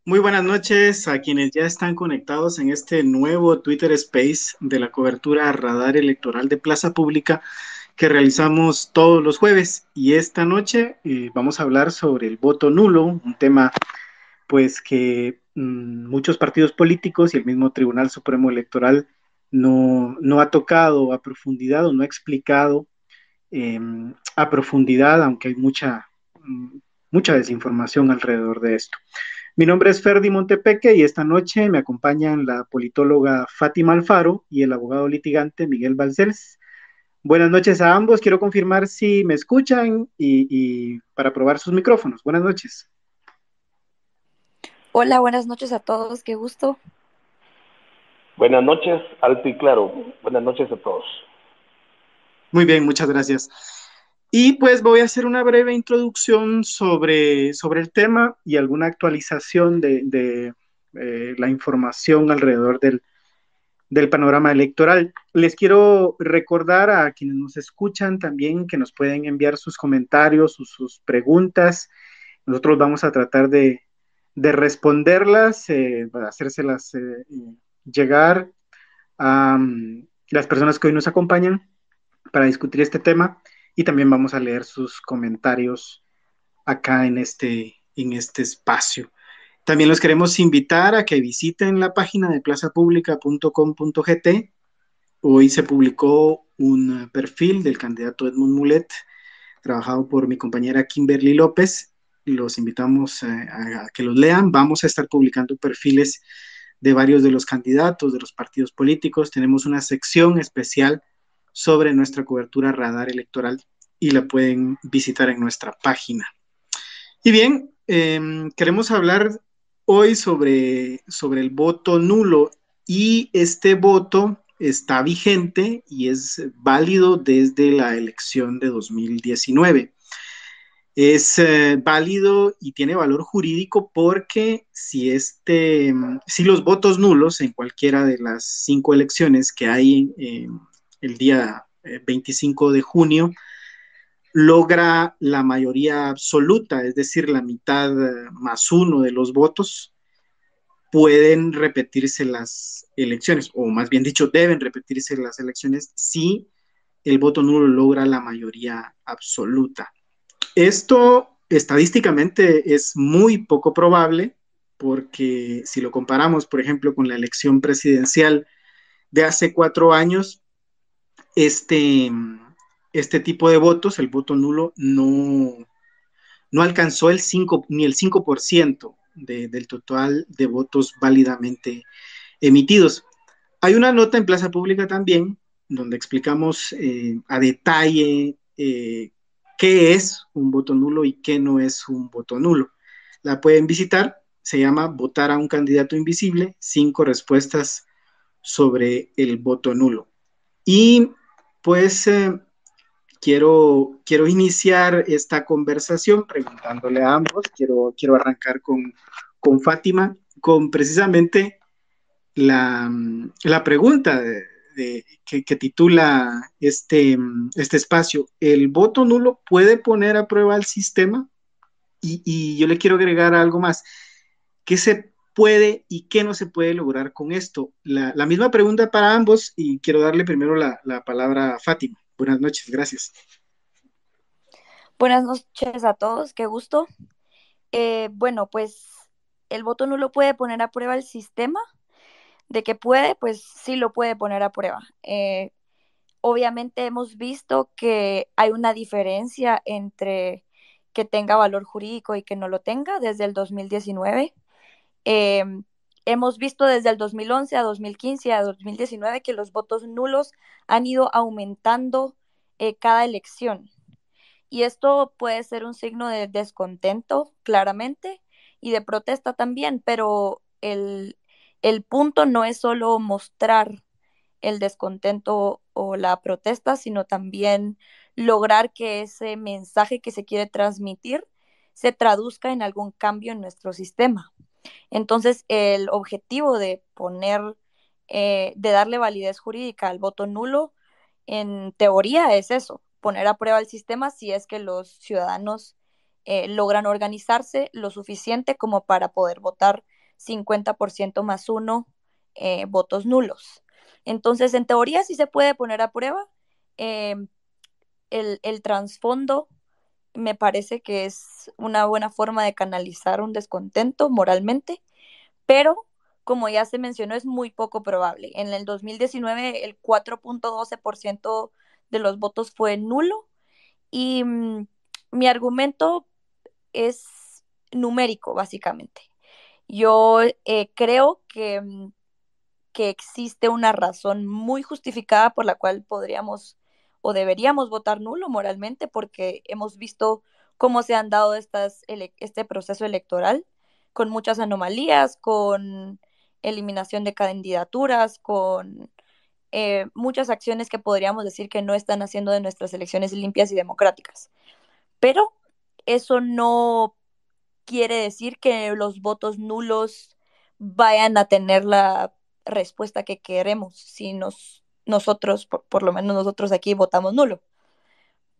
Muy buenas noches a quienes ya están conectados en este nuevo Twitter Space de la cobertura radar electoral de Plaza Pública que realizamos todos los jueves. Y esta noche vamos a hablar sobre el voto nulo, un tema pues que muchos partidos políticos y el mismo Tribunal Supremo Electoral no ha tocado a profundidad o no ha explicado eh, a profundidad, aunque hay mucha desinformación alrededor de esto. Mi nombre es Ferdi Montepeque y esta noche me acompañan la politóloga Fátima Alfaro y el abogado litigante Miguel Balcells. Buenas noches a ambos. Quiero confirmar si me escuchan y para probar sus micrófonos. Buenas noches. Hola, buenas noches a todos, qué gusto. Buenas noches, alto y claro. Buenas noches a todos. Muy bien, muchas gracias. Y pues voy a hacer una breve introducción sobre el tema y alguna actualización de la información alrededor del panorama electoral. Les quiero recordar a quienes nos escuchan también que nos pueden enviar sus comentarios, sus preguntas. Nosotros vamos a tratar de responderlas, para hacérselas llegar a las personas que hoy nos acompañan para discutir este tema y también vamos a leer sus comentarios acá en este espacio. También los queremos invitar a que visiten la página de plazapublica.com.gt. Hoy se publicó un perfil del candidato Edmund Mulet, trabajado por mi compañera Kimberly López. Los invitamos a que los lean. Vamos a estar publicando perfiles de varios de los candidatos, de los partidos políticos. Tenemos una sección especial sobre nuestra cobertura radar electoral y la pueden visitar en nuestra página. Y bien, queremos hablar hoy sobre el voto nulo y este voto está vigente y es válido desde la elección de 2019. Es válido y tiene valor jurídico porque si los votos nulos en cualquiera de las 5 elecciones que hay el día 25 de junio logra la mayoría absoluta, es decir, la mitad más uno de los votos, pueden repetirse las elecciones, o más bien dicho, deben repetirse las elecciones si el voto nulo logra la mayoría absoluta. Esto estadísticamente es muy poco probable porque si lo comparamos, por ejemplo, con la elección presidencial de hace 4 años, este, este tipo de votos, el voto nulo, no alcanzó ni el 5% del total de votos válidamente emitidos. Hay una nota en Plaza Pública también donde explicamos a detalle qué es un voto nulo y qué no es un voto nulo. La pueden visitar, se llama Votar a un candidato invisible, 5 respuestas sobre el voto nulo. Y pues quiero iniciar esta conversación preguntándole a ambos, quiero arrancar con Fátima, con precisamente la pregunta que titula este espacio. ¿El voto nulo puede poner a prueba el sistema? Y yo le quiero agregar algo más. ¿Qué se puede y qué no se puede lograr con esto? La misma pregunta para ambos y quiero darle primero la palabra a Fátima. Buenas noches, gracias. Buenas noches a todos, qué gusto. Bueno, pues el voto nulo puede poner a prueba el sistema. De que puede, pues sí lo puede poner a prueba. Obviamente hemos visto que hay una diferencia entre que tenga valor jurídico y que no lo tenga desde el 2019. Eh, Hemos visto desde el 2011 a 2015 a 2019 que los votos nulos han ido aumentando cada elección. Y esto puede ser un signo de descontento, claramente, y de protesta también, pero el punto no es solo mostrar el descontento o la protesta, sino también lograr que ese mensaje que se quiere transmitir se traduzca en algún cambio en nuestro sistema. Entonces, el objetivo de de darle validez jurídica al voto nulo, en teoría es eso, poner a prueba el sistema si es que los ciudadanos logran organizarse lo suficiente como para poder votar 50% más uno votos nulos. Entonces, en teoría sí se puede poner a prueba. Eh, el trasfondo me parece que es una buena forma de canalizar un descontento moralmente, pero como ya se mencionó, es muy poco probable. En el 2019, el 4.12% de los votos fue nulo y mi argumento es numérico, básicamente. Yo creo que existe una razón muy justificada por la cual podríamos o deberíamos votar nulo moralmente, porque hemos visto cómo se han dado este proceso electoral con muchas anomalías, con eliminación de candidaturas, con muchas acciones que podríamos decir que no están haciendo de nuestras elecciones limpias y democráticas. Pero eso no quiere decir que los votos nulos vayan a tener la respuesta que queremos si nosotros, por lo menos nosotros aquí, votamos nulo.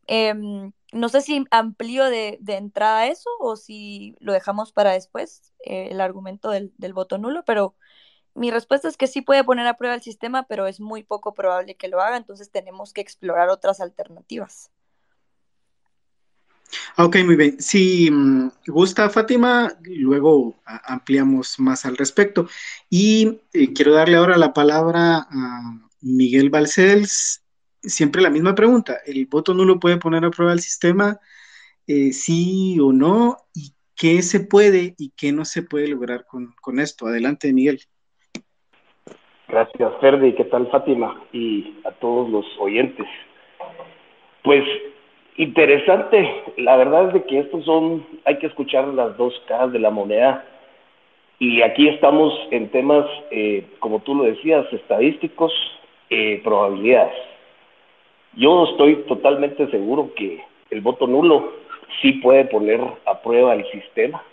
No sé si amplío de entrada eso o si lo dejamos para después, el argumento del voto nulo, pero mi respuesta es que sí puede poner a prueba el sistema, pero es muy poco probable que lo haga, entonces tenemos que explorar otras alternativas. Ok, muy bien. Si gusta Fátima, luego ampliamos más al respecto. Y quiero darle ahora la palabra a Miguel Balcells. Siempre la misma pregunta. ¿El voto nulo puede poner a prueba el sistema? Sí o no. ¿Y qué se puede y qué no se puede lograr con esto? Adelante, Miguel. Gracias, Ferdi. ¿Qué tal, Fátima? Y a todos los oyentes. Pues interesante. La verdad es de que hay que escuchar las dos caras de la moneda. Y aquí estamos en temas, como tú lo decías, estadísticos, probabilidades. Yo estoy totalmente seguro que el voto nulo sí puede poner a prueba el sistema.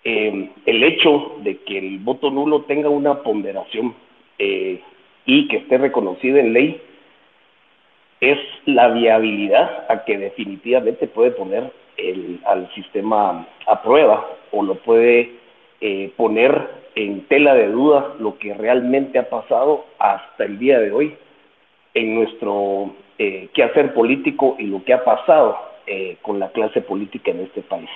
El hecho de que el voto nulo tenga una ponderación y que esté reconocida en ley es la viabilidad a que definitivamente puede poner al sistema a prueba o lo puede poner en tela de duda lo que realmente ha pasado hasta el día de hoy en nuestro quehacer político y lo que ha pasado con la clase política en este país.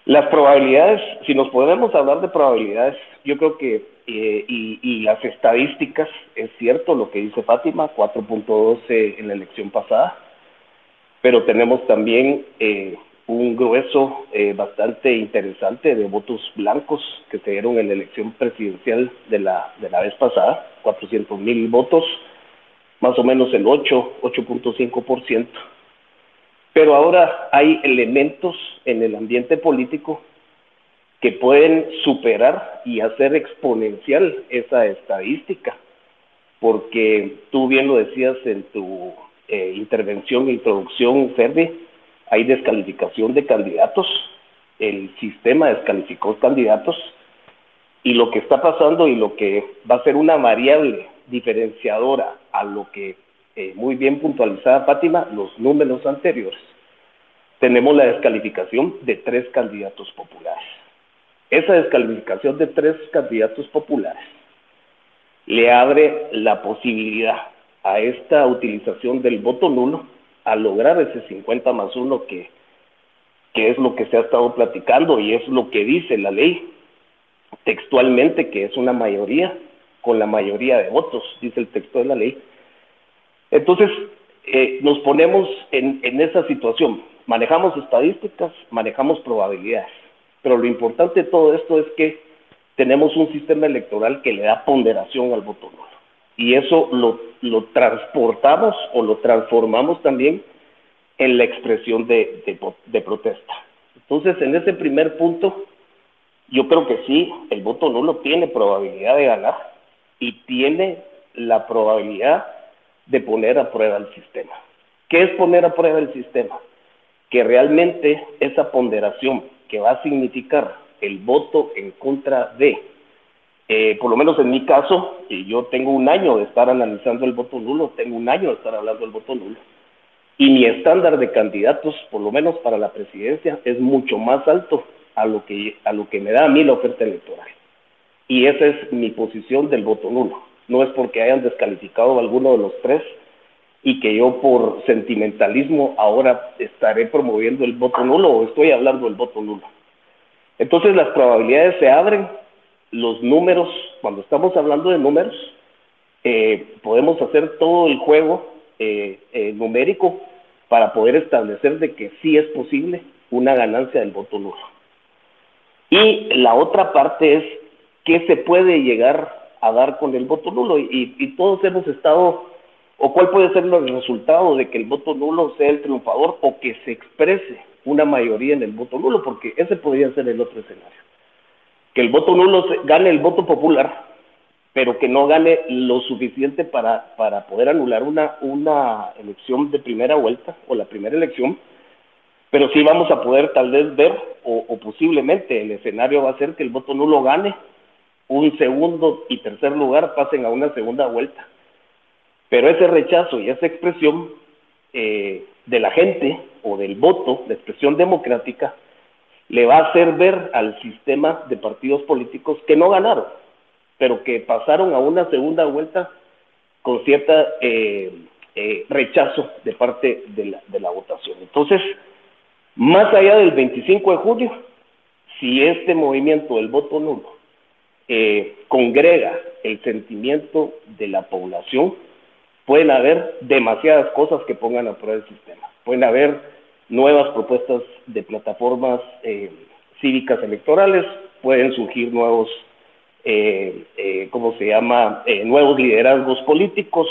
Las probabilidades, si nos podemos hablar de probabilidades, yo creo que, y las estadísticas, es cierto lo que dice Fátima, 4.12 en la elección pasada, pero tenemos también un grueso bastante interesante de votos blancos que se dieron en la elección presidencial de la vez pasada, 400,000 votos, más o menos el 8.5%. Pero ahora hay elementos en el ambiente político que pueden superar y hacer exponencial esa estadística, porque tú bien lo decías en tu intervención e introducción, Ferdi, hay descalificación de candidatos, el sistema descalificó candidatos, y lo que está pasando y lo que va a ser una variable diferenciadora a lo que muy bien puntualizada Fátima, los números anteriores, tenemos la descalificación de 3 candidatos populares. Esa descalificación de 3 candidatos populares le abre la posibilidad a esta utilización del voto nulo a lograr ese 50 más 1 que es lo que se ha estado platicando y es lo que dice la ley textualmente, que es una mayoría con la mayoría de votos, dice el texto de la ley. Entonces, nos ponemos en esa situación. Manejamos estadísticas, manejamos probabilidades, pero lo importante de todo esto es que tenemos un sistema electoral que le da ponderación al voto nulo. Y eso lo transportamos o lo transformamos también en la expresión de protesta. Entonces, en ese primer punto, yo creo que sí, el voto nulo tiene probabilidad de ganar y tiene la probabilidad de poner a prueba el sistema. ¿Qué es poner a prueba el sistema? Que realmente esa ponderación que va a significar el voto en contra de, por lo menos en mi caso, yo tengo un año de estar analizando el voto nulo, tengo un año de estar hablando del voto nulo, y mi estándar de candidatos, por lo menos para la presidencia, es mucho más alto a lo que me da a mí la oferta electoral. Y esa es mi posición del voto nulo. No es porque hayan descalificado a alguno de los tres y que yo por sentimentalismo ahora estaré promoviendo el voto nulo o estoy hablando del voto nulo. Entonces las probabilidades se abren, los números, cuando estamos hablando de números, podemos hacer todo el juego numérico para poder establecer de que sí es posible una ganancia del voto nulo. Y la otra parte es qué se puede llegar a dar con el voto nulo y todos hemos estado, o cuál puede ser el resultado de que el voto nulo sea el triunfador o que se exprese una mayoría en el voto nulo, porque ese podría ser el otro escenario. Que el voto nulo gane el voto popular, pero que no gane lo suficiente para poder anular una elección de primera vuelta o la primera elección, pero sí vamos a poder tal vez ver, o posiblemente el escenario va a ser que el voto nulo gane, un segundo y tercer lugar pasen a una segunda vuelta. Pero ese rechazo y esa expresión de la gente o del voto, la expresión democrática, le va a hacer ver al sistema de partidos políticos que no ganaron, pero que pasaron a una segunda vuelta con cierta rechazo de parte de la votación. Entonces, más allá del 25 de junio, si este movimiento del voto nulo congrega el sentimiento de la población, pueden haber demasiadas cosas que pongan a prueba el sistema. Pueden haber nuevas propuestas de plataformas cívicas electorales, pueden surgir nuevos, nuevos liderazgos políticos,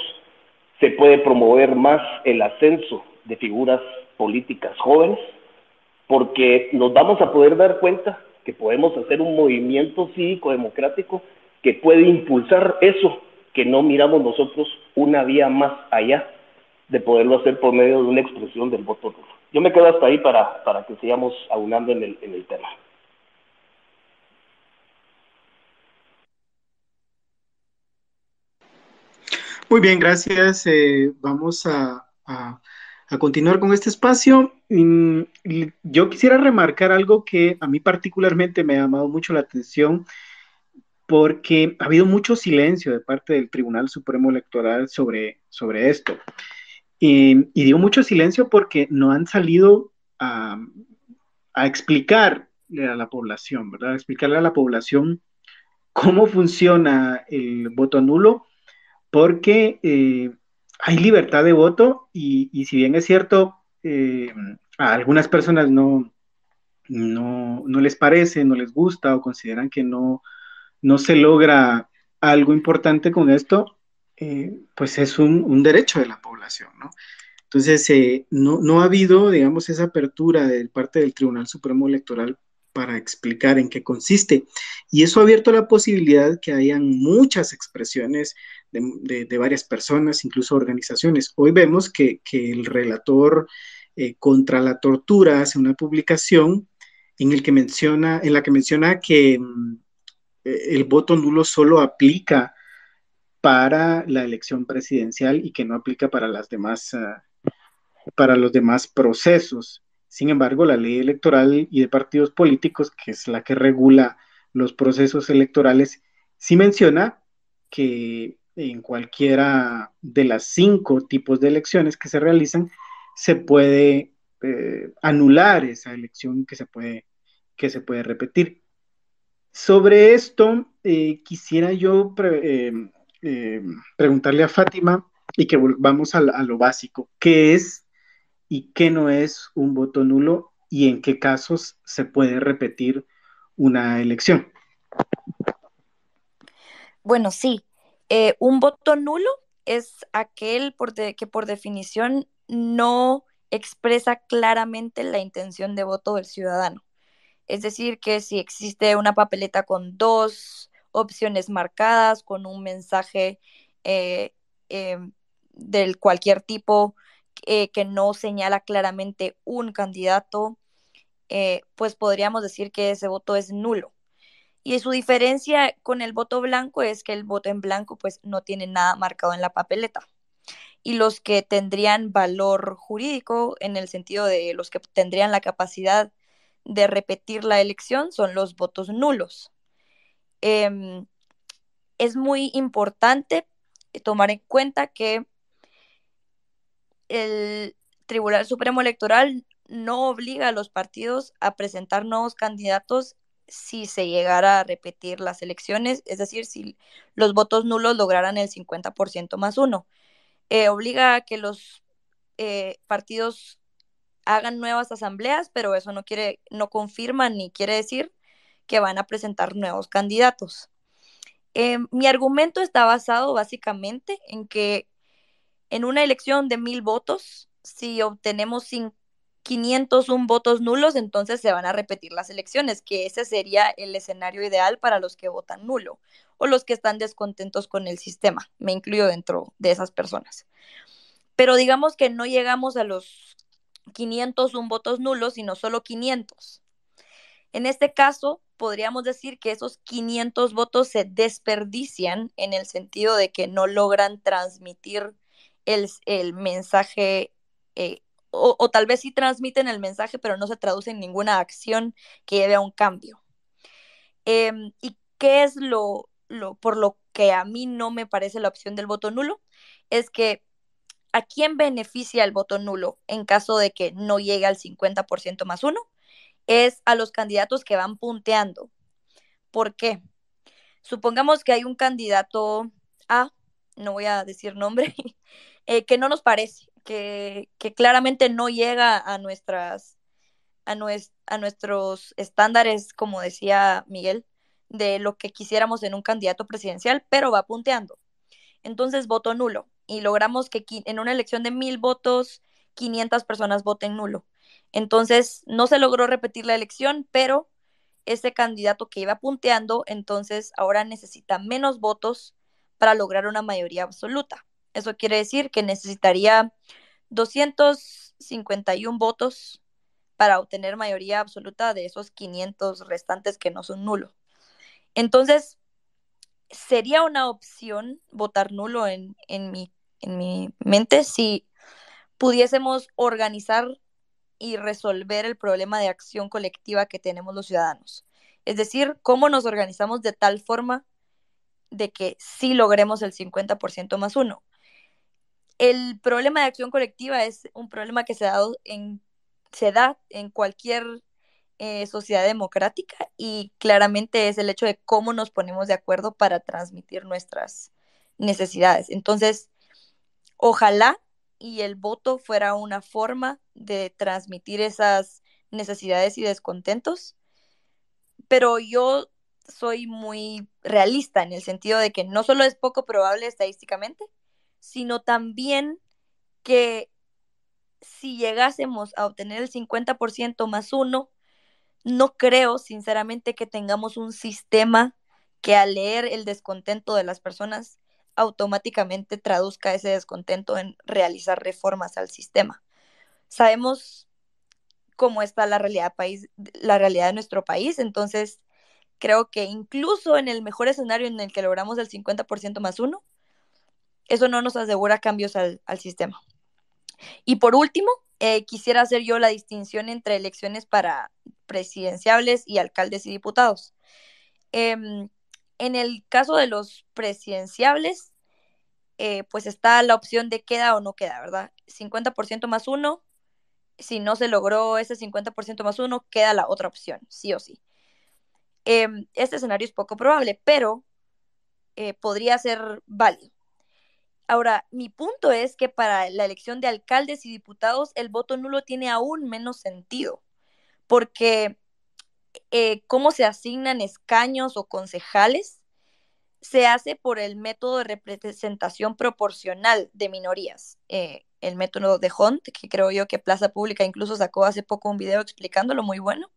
se puede promover más el ascenso de figuras políticas jóvenes, porque nos vamos a poder dar cuenta que podemos hacer un movimiento cívico democrático que puede impulsar eso que no miramos nosotros una vía más allá de poderlo hacer por medio de una expresión del voto nulo. Yo me quedo hasta ahí para que sigamos aunando en el tema. Muy bien, gracias. Vamos a continuar con este espacio. Y yo quisiera remarcar algo que a mí particularmente me ha llamado mucho la atención porque ha habido mucho silencio de parte del Tribunal Supremo Electoral sobre esto. Y digo mucho silencio porque no han salido a explicarle a la población, ¿verdad? A explicarle a la población cómo funciona el voto nulo, porque hay libertad de voto y si bien es cierto, a algunas personas no les parece, no les gusta o consideran que no se logra algo importante con esto, pues es un derecho de la población, ¿no? Entonces, no ha habido, digamos, esa apertura de parte del Tribunal Supremo Electoral para explicar en qué consiste. Y eso ha abierto la posibilidad que hayan muchas expresiones de varias personas, incluso organizaciones. Hoy vemos que el relator contra la tortura hace una publicación en la que menciona que el voto nulo solo aplica para la elección presidencial y que no aplica para las demás para los demás procesos. Sin embargo, la ley electoral y de partidos políticos, que es la que regula los procesos electorales, sí menciona que en cualquiera de las 5 tipos de elecciones que se realizan, se puede anular esa elección que se puede repetir. Sobre esto, quisiera yo preguntarle a Fátima y que volvamos a lo básico. ¿Qué es y qué no es un voto nulo y en qué casos se puede repetir una elección? Bueno, sí, un voto nulo es aquel que por definición no expresa claramente la intención de voto del ciudadano. Es decir, que si existe una papeleta con dos opciones marcadas, con un mensaje eh, eh, del cualquier tipo que no señala claramente un candidato, pues podríamos decir que ese voto es nulo. Y su diferencia con el voto blanco es que el voto en blanco pues no tiene nada marcado en la papeleta. Y los que tendrían valor jurídico, en el sentido de los que tendrían la capacidad de repetir la elección son los votos nulos. Es muy importante tomar en cuenta que el Tribunal Supremo Electoral no obliga a los partidos a presentar nuevos candidatos si se llegara a repetir las elecciones, es decir, si los votos nulos lograran el 50% más uno. Obliga a que los partidos hagan nuevas asambleas, pero eso no confirma ni quiere decir que van a presentar nuevos candidatos. Mi argumento está basado básicamente en que en una elección de 1,000 votos, si obtenemos 501 votos nulos, entonces se van a repetir las elecciones, que ese sería el escenario ideal para los que votan nulo o los que están descontentos con el sistema. Me incluyo dentro de esas personas. Pero digamos que no llegamos a los 501 votos nulos, sino solo 500. En este caso, podríamos decir que esos 500 votos se desperdician en el sentido de que no logran transmitir el mensaje, o tal vez sí transmiten el mensaje, pero no se traduce en ninguna acción que lleve a un cambio. ¿Y qué es por lo que a mí no me parece la opción del voto nulo? Es que ¿a quién beneficia el voto nulo en caso de que no llegue al 50% más uno? Es a los candidatos que van punteando. ¿Por qué? Supongamos que hay un candidato A, no voy a decir nombre, que no nos parece, que claramente no llega a nuestros estándares, como decía Miguel, de lo que quisiéramos en un candidato presidencial, pero va punteando. Entonces, voto nulo. Y logramos que en una elección de 1,000 votos, 500 personas voten nulo. Entonces, no se logró repetir la elección, pero ese candidato que iba punteando, entonces ahora necesita menos votos para lograr una mayoría absoluta. Eso quiere decir que necesitaría 251 votos para obtener mayoría absoluta de esos 500 restantes que no son nulos. Entonces, sería una opción votar nulo en mi mente si pudiésemos organizar y resolver el problema de acción colectiva que tenemos los ciudadanos. Es decir, cómo nos organizamos de tal forma de que sí logremos el 50% más uno. El problema de acción colectiva es un problema que se da en cualquier sociedad democrática, y claramente es el hecho de cómo nos ponemos de acuerdo para transmitir nuestras necesidades. Entonces, ojalá y el voto fuera una forma de transmitir esas necesidades y descontentos, pero yo soy muy realista en el sentido de que no solo es poco probable estadísticamente, sino también que si llegásemos a obtener el 50% más uno, no creo sinceramente que tengamos un sistema que al leer el descontento de las personas automáticamente traduzca ese descontento en realizar reformas al sistema. Sabemos cómo está la realidad de nuestro país, entonces creo que incluso en el mejor escenario en el que logramos el 50% más uno, eso no nos asegura cambios al sistema. Y por último, quisiera hacer yo la distinción entre elecciones para presidenciables y alcaldes y diputados. En el caso de los presidenciables, pues está la opción de queda o no queda, ¿verdad? 50% más uno, si no se logró ese 50% más uno, queda la otra opción, sí o sí. Este escenario es poco probable, pero podría ser válido. Ahora, mi punto es que para la elección de alcaldes y diputados, el voto nulo tiene aún menos sentido, porque cómo se asignan escaños o concejales se hace por el método de representación proporcional de minorías, el método de Hunt, que creo yo que Plaza Pública incluso sacó hace poco un video explicándolo, muy bueno.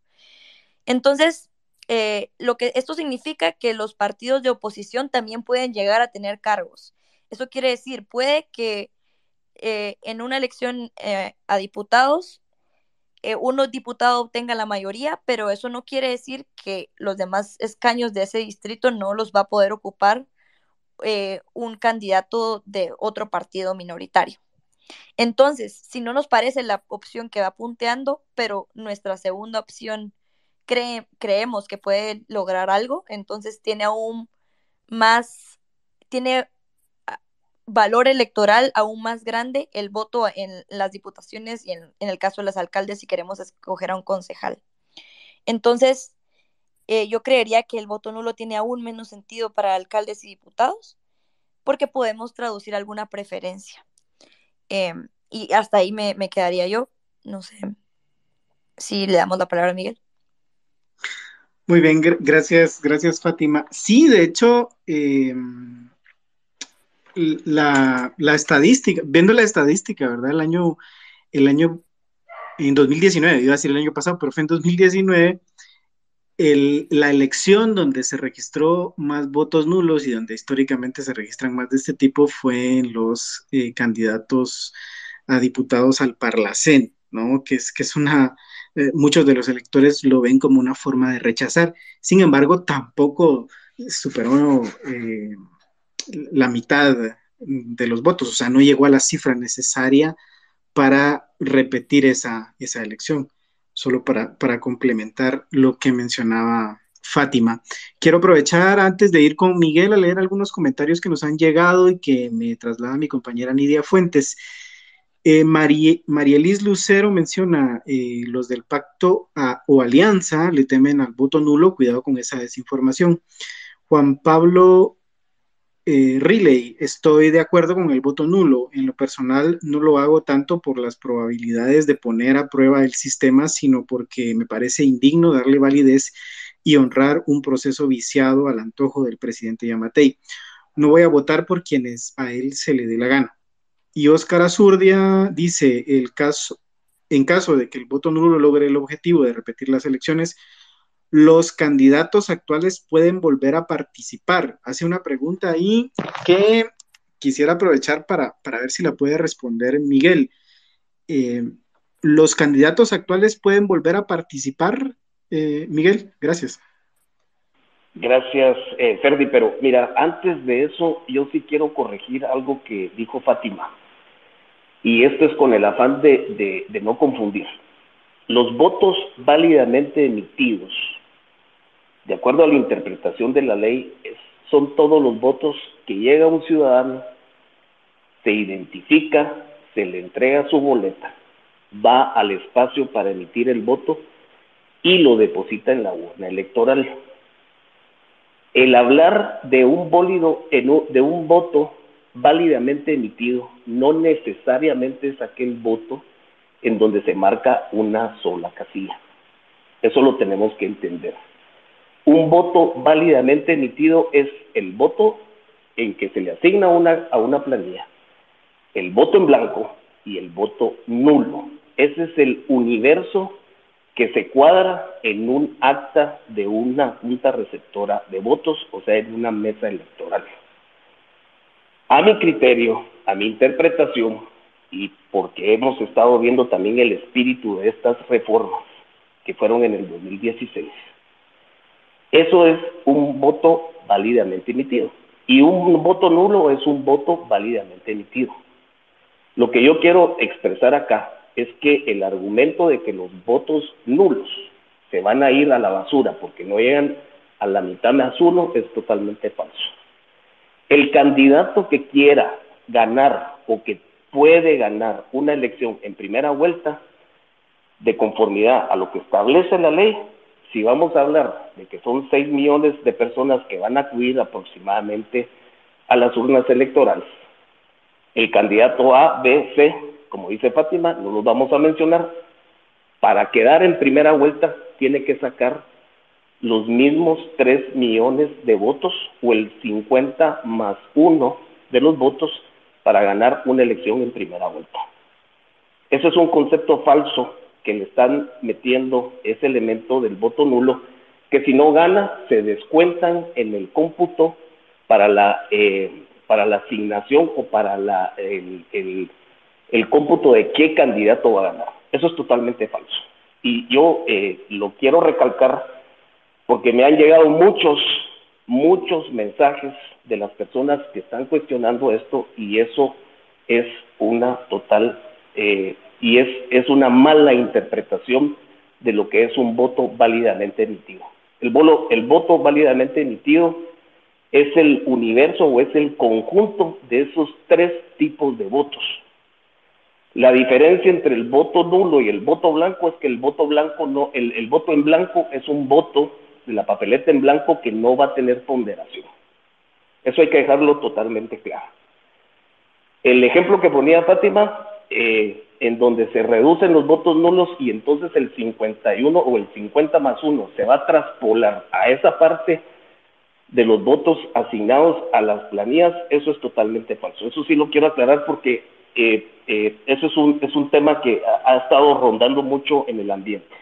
Entonces, esto significa que los partidos de oposición también pueden llegar a tener cargos. Eso quiere decir, puede que en una elección a diputados, uno diputado obtenga la mayoría, pero eso no quiere decir que los demás escaños de ese distrito no los va a poder ocupar un candidato de otro partido minoritario. Entonces, si no nos parece la opción que va punteando, pero nuestra segunda opción creemos que puede lograr algo, entonces tiene aún más, tiene valor electoral aún más grande el voto en las diputaciones y en el caso de los alcaldes si queremos escoger a un concejal. Entonces, yo creería que el voto nulo tiene aún menos sentido para alcaldes y diputados porque podemos traducir alguna preferencia. Y hasta ahí me quedaría yo. No sé si le damos la palabra a Miguel. Muy bien, gracias Fátima. Sí, de hecho, la estadística, viendo la estadística, ¿verdad? El año en 2019, iba a decir el año pasado, pero fue en 2019, la elección donde se registró más votos nulos y donde históricamente se registran más de este tipo fue en los candidatos a diputados al Parlacén, ¿no? Que es muchos de los electores lo ven como una forma de rechazar. Sin embargo, tampoco superó la mitad de los votos, o sea, no llegó a la cifra necesaria para repetir esa elección, solo para complementar lo que mencionaba Fátima. Quiero aprovechar antes de ir con Miguel a leer algunos comentarios que nos han llegado y que me traslada mi compañera Nidia Fuentes. Marielis Lucero menciona, los del pacto o alianza le temen al voto nulo, cuidado con esa desinformación. Juan Pablo Riley, estoy de acuerdo con el voto nulo. En lo personal, no lo hago tanto por las probabilidades de poner a prueba el sistema, sino porque me parece indigno darle validez y honrar un proceso viciado al antojo del presidente Yamatei. No voy a votar por quienes a él se le dé la gana. Y Óscar Azurdia dice, en caso de que el voto nulo logre el objetivo de repetir las elecciones, los candidatos actuales pueden volver a participar. Hace una pregunta ahí que quisiera aprovechar para ver si la puede responder Miguel. Eh, ¿Los candidatos actuales pueden volver a participar? Miguel, gracias. Gracias, Ferdi, pero mira, antes de eso, yo sí quiero corregir algo que dijo Fátima, y esto es con el afán de no confundir. Los votos válidamente emitidos, de acuerdo a la interpretación de la ley, son todos los votos que llega un ciudadano, se identifica, se le entrega su boleta, va al espacio para emitir el voto y lo deposita en la urna electoral. El hablar de un voto válidamente emitido no necesariamente es aquel voto en donde se marca una sola casilla. Eso lo tenemos que entender. Un voto válidamente emitido es el voto en que se le asigna a una planilla, el voto en blanco y el voto nulo. Ese es el universo que se cuadra en un acta de una junta receptora de votos, o sea, en una mesa electoral. A mi criterio, a mi interpretación, y porque hemos estado viendo también el espíritu de estas reformas que fueron en el 2016, eso es un voto válidamente emitido. Y un voto nulo es un voto válidamente emitido. Lo que yo quiero expresar acá es que el argumento de que los votos nulos se van a ir a la basura porque no llegan a la mitad más uno es totalmente falso. El candidato que quiera ganar o que puede ganar una elección en primera vuelta, de conformidad a lo que establece la ley, si vamos a hablar de que son 6 millones de personas que van a acudir aproximadamente a las urnas electorales, el candidato A, B, C, como dice Fátima, no los vamos a mencionar, para quedar en primera vuelta tiene que sacar los mismos 3 millones de votos o el 50 más 1 de los votos para ganar una elección en primera vuelta. Eso es un concepto falso que le están metiendo ese elemento del voto nulo, que si no gana se descuentan en el cómputo para la asignación o para el cómputo de qué candidato va a ganar. Eso es totalmente falso. Y yo lo quiero recalcar porque me han llegado muchos mensajes de las personas que están cuestionando esto, y eso es una total y es una mala interpretación de lo que es un voto válidamente emitido. El voto válidamente emitido es el universo o es el conjunto de esos tres tipos de votos. La diferencia entre el voto nulo y el voto blanco es que el voto blanco no, el voto en blanco es un voto de la papeleta en blanco que no va a tener ponderación. Eso hay que dejarlo totalmente claro. El ejemplo que ponía Fátima, en donde se reducen los votos nulos y entonces el 51 o el 50 más 1 se va a traspolar a esa parte de los votos asignados a las planillas, eso es totalmente falso. Eso sí lo quiero aclarar porque eso es un tema que ha estado rondando mucho en el ambiente.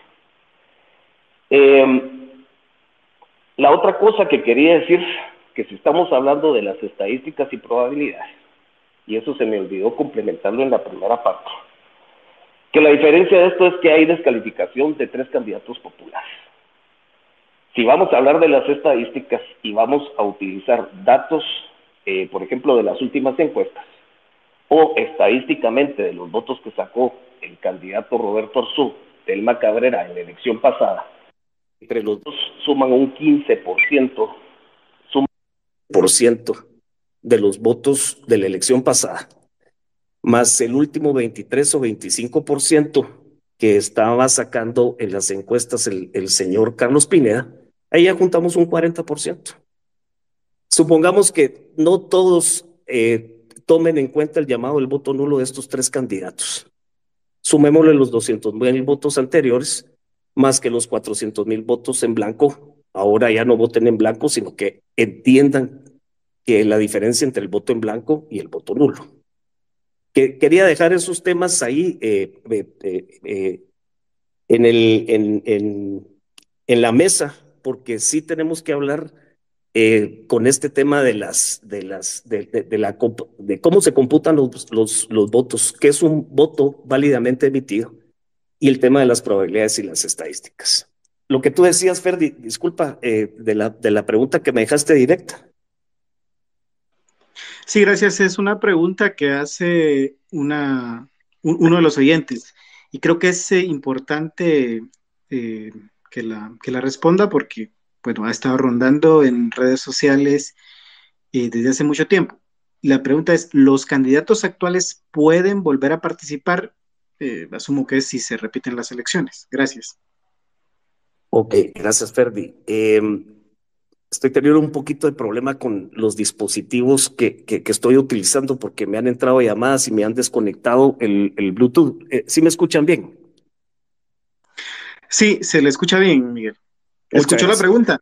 La otra cosa que quería decir, que si estamos hablando de las estadísticas y probabilidades, y eso se me olvidó complementarlo en la primera parte, que la diferencia de esto es que hay descalificación de 3 candidatos populares. Si vamos a hablar de las estadísticas y vamos a utilizar datos, por ejemplo, de las últimas encuestas, o estadísticamente de los votos que sacó el candidato Roberto Arzú, Telma Cabrera, en la elección pasada, entre los dos suman un 15%, de los votos de la elección pasada, más el último 23 o 25% que estaba sacando en las encuestas el señor Carlos Pineda, ahí ya juntamos un 40%. Supongamos que no todos tomen en cuenta el llamado del voto nulo de estos 3 candidatos. Sumémosle los 200,000 votos anteriores, más que los 400,000 votos en blanco. Ahora ya no voten en blanco, sino que entiendan que la diferencia entre el voto en blanco y el voto nulo. Quería dejar esos temas ahí en la mesa, porque sí tenemos que hablar con este tema de cómo se computan los votos, qué es un voto válidamente emitido, y el tema de las probabilidades y las estadísticas. Lo que tú decías, Ferdi, disculpa, de la pregunta que me dejaste directa. Sí, gracias. Es una pregunta que hace uno de los oyentes y creo que es importante eh, que la responda porque, bueno, ha estado rondando en redes sociales desde hace mucho tiempo. La pregunta es, ¿los candidatos actuales pueden volver a participar? Asumo que es si se repiten las elecciones. Gracias. Ok, gracias, Ferdi. Estoy teniendo un poquito de problema con los dispositivos que estoy utilizando porque me han entrado llamadas y me han desconectado el Bluetooth. ¿Sí me escuchan bien? Sí, se le escucha bien, Miguel. Muchas ¿Escuchó la gracias. pregunta?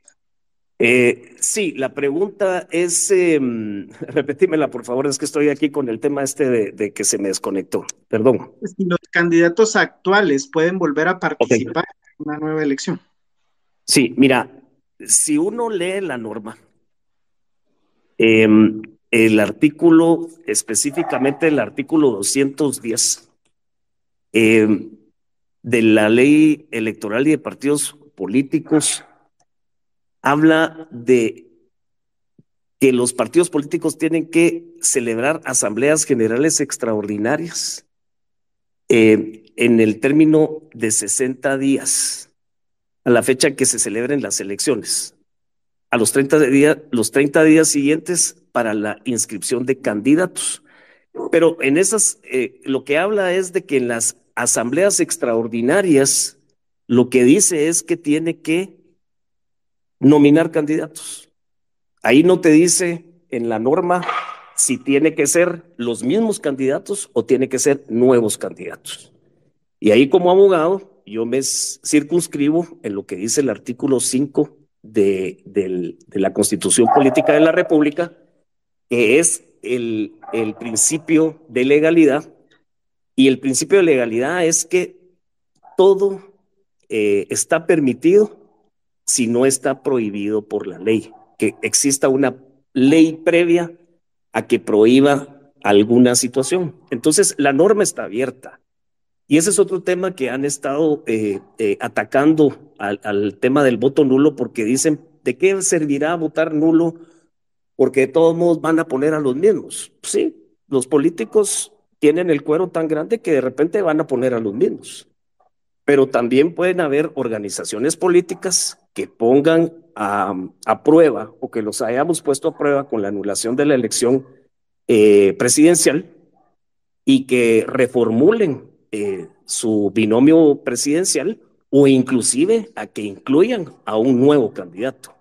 Sí, la pregunta es, repetímela por favor, es que estoy aquí con el tema de que se me desconectó. Perdón. Si los candidatos actuales pueden volver a Ok. participar en una nueva elección. Sí, mira, si uno lee la norma, el artículo, específicamente el artículo 210 de la ley electoral y de partidos políticos, habla de que los partidos políticos tienen que celebrar asambleas generales extraordinarias en el término de 60 días, a la fecha en que se celebren las elecciones, a los 30 días siguientes para la inscripción de candidatos. Pero en esas, lo que habla es de que en las asambleas extraordinarias, lo que dice es que tiene que nominar candidatos. Ahí no te dice en la norma si tiene que ser los mismos candidatos o tiene que ser nuevos candidatos. Y ahí como abogado, yo me circunscribo en lo que dice el artículo 5 de la Constitución Política de la República, que es el principio de legalidad. Y el principio de legalidad es que todo está permitido si no está prohibido por la ley, que exista una ley previa a que prohíba alguna situación. Entonces, la norma está abierta. Y ese es otro tema que han estado atacando al tema del voto nulo, porque dicen, ¿de qué servirá votar nulo? Porque de todos modos van a poner a los mismos. Sí, los políticos tienen el cuero tan grande que de repente van a poner a los mismos. pero también pueden haber organizaciones políticas que pongan a prueba o que los hayamos puesto a prueba con la anulación de la elección presidencial y que reformulen su binomio presidencial o inclusive a que incluyan a un nuevo candidato.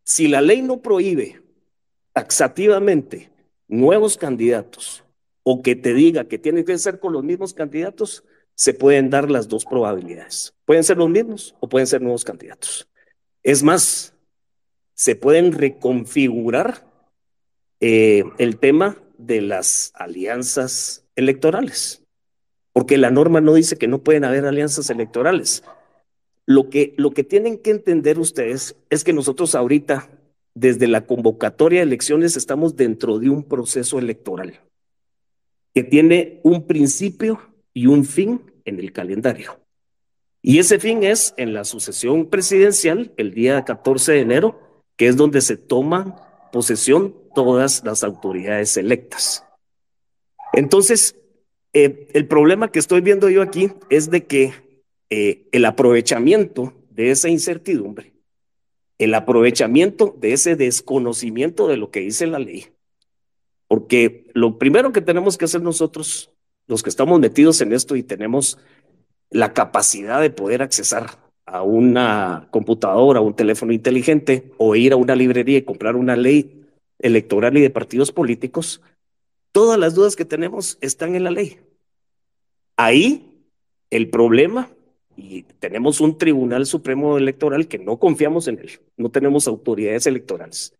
Si la ley no prohíbe taxativamente nuevos candidatos o que te diga que tiene que ser con los mismos candidatos, se pueden dar las dos probabilidades. Pueden ser los mismos o pueden ser nuevos candidatos. Es más, se pueden reconfigurar el tema de las alianzas electorales, porque la norma no dice que no pueden haber alianzas electorales. Lo que tienen que entender ustedes es que nosotros ahorita, desde la convocatoria de elecciones, estamos dentro de un proceso electoral que tiene un principio y un fin en el calendario. Y ese fin es en la sucesión presidencial, el día 14 de enero, que es donde se toman posesión todas las autoridades electas. Entonces, el problema que estoy viendo yo aquí es de que el aprovechamiento de esa incertidumbre, el aprovechamiento de ese desconocimiento de lo que dice la ley, porque lo primero que tenemos que hacer nosotros, los que estamos metidos en esto y tenemos la capacidad de poder accesar a una computadora, a un teléfono inteligente o ir a una librería y comprar una ley electoral y de partidos políticos, todas las dudas que tenemos están en la ley. Ahí el problema, y tenemos un Tribunal Supremo Electoral que no confiamos en él, no tenemos autoridades electorales,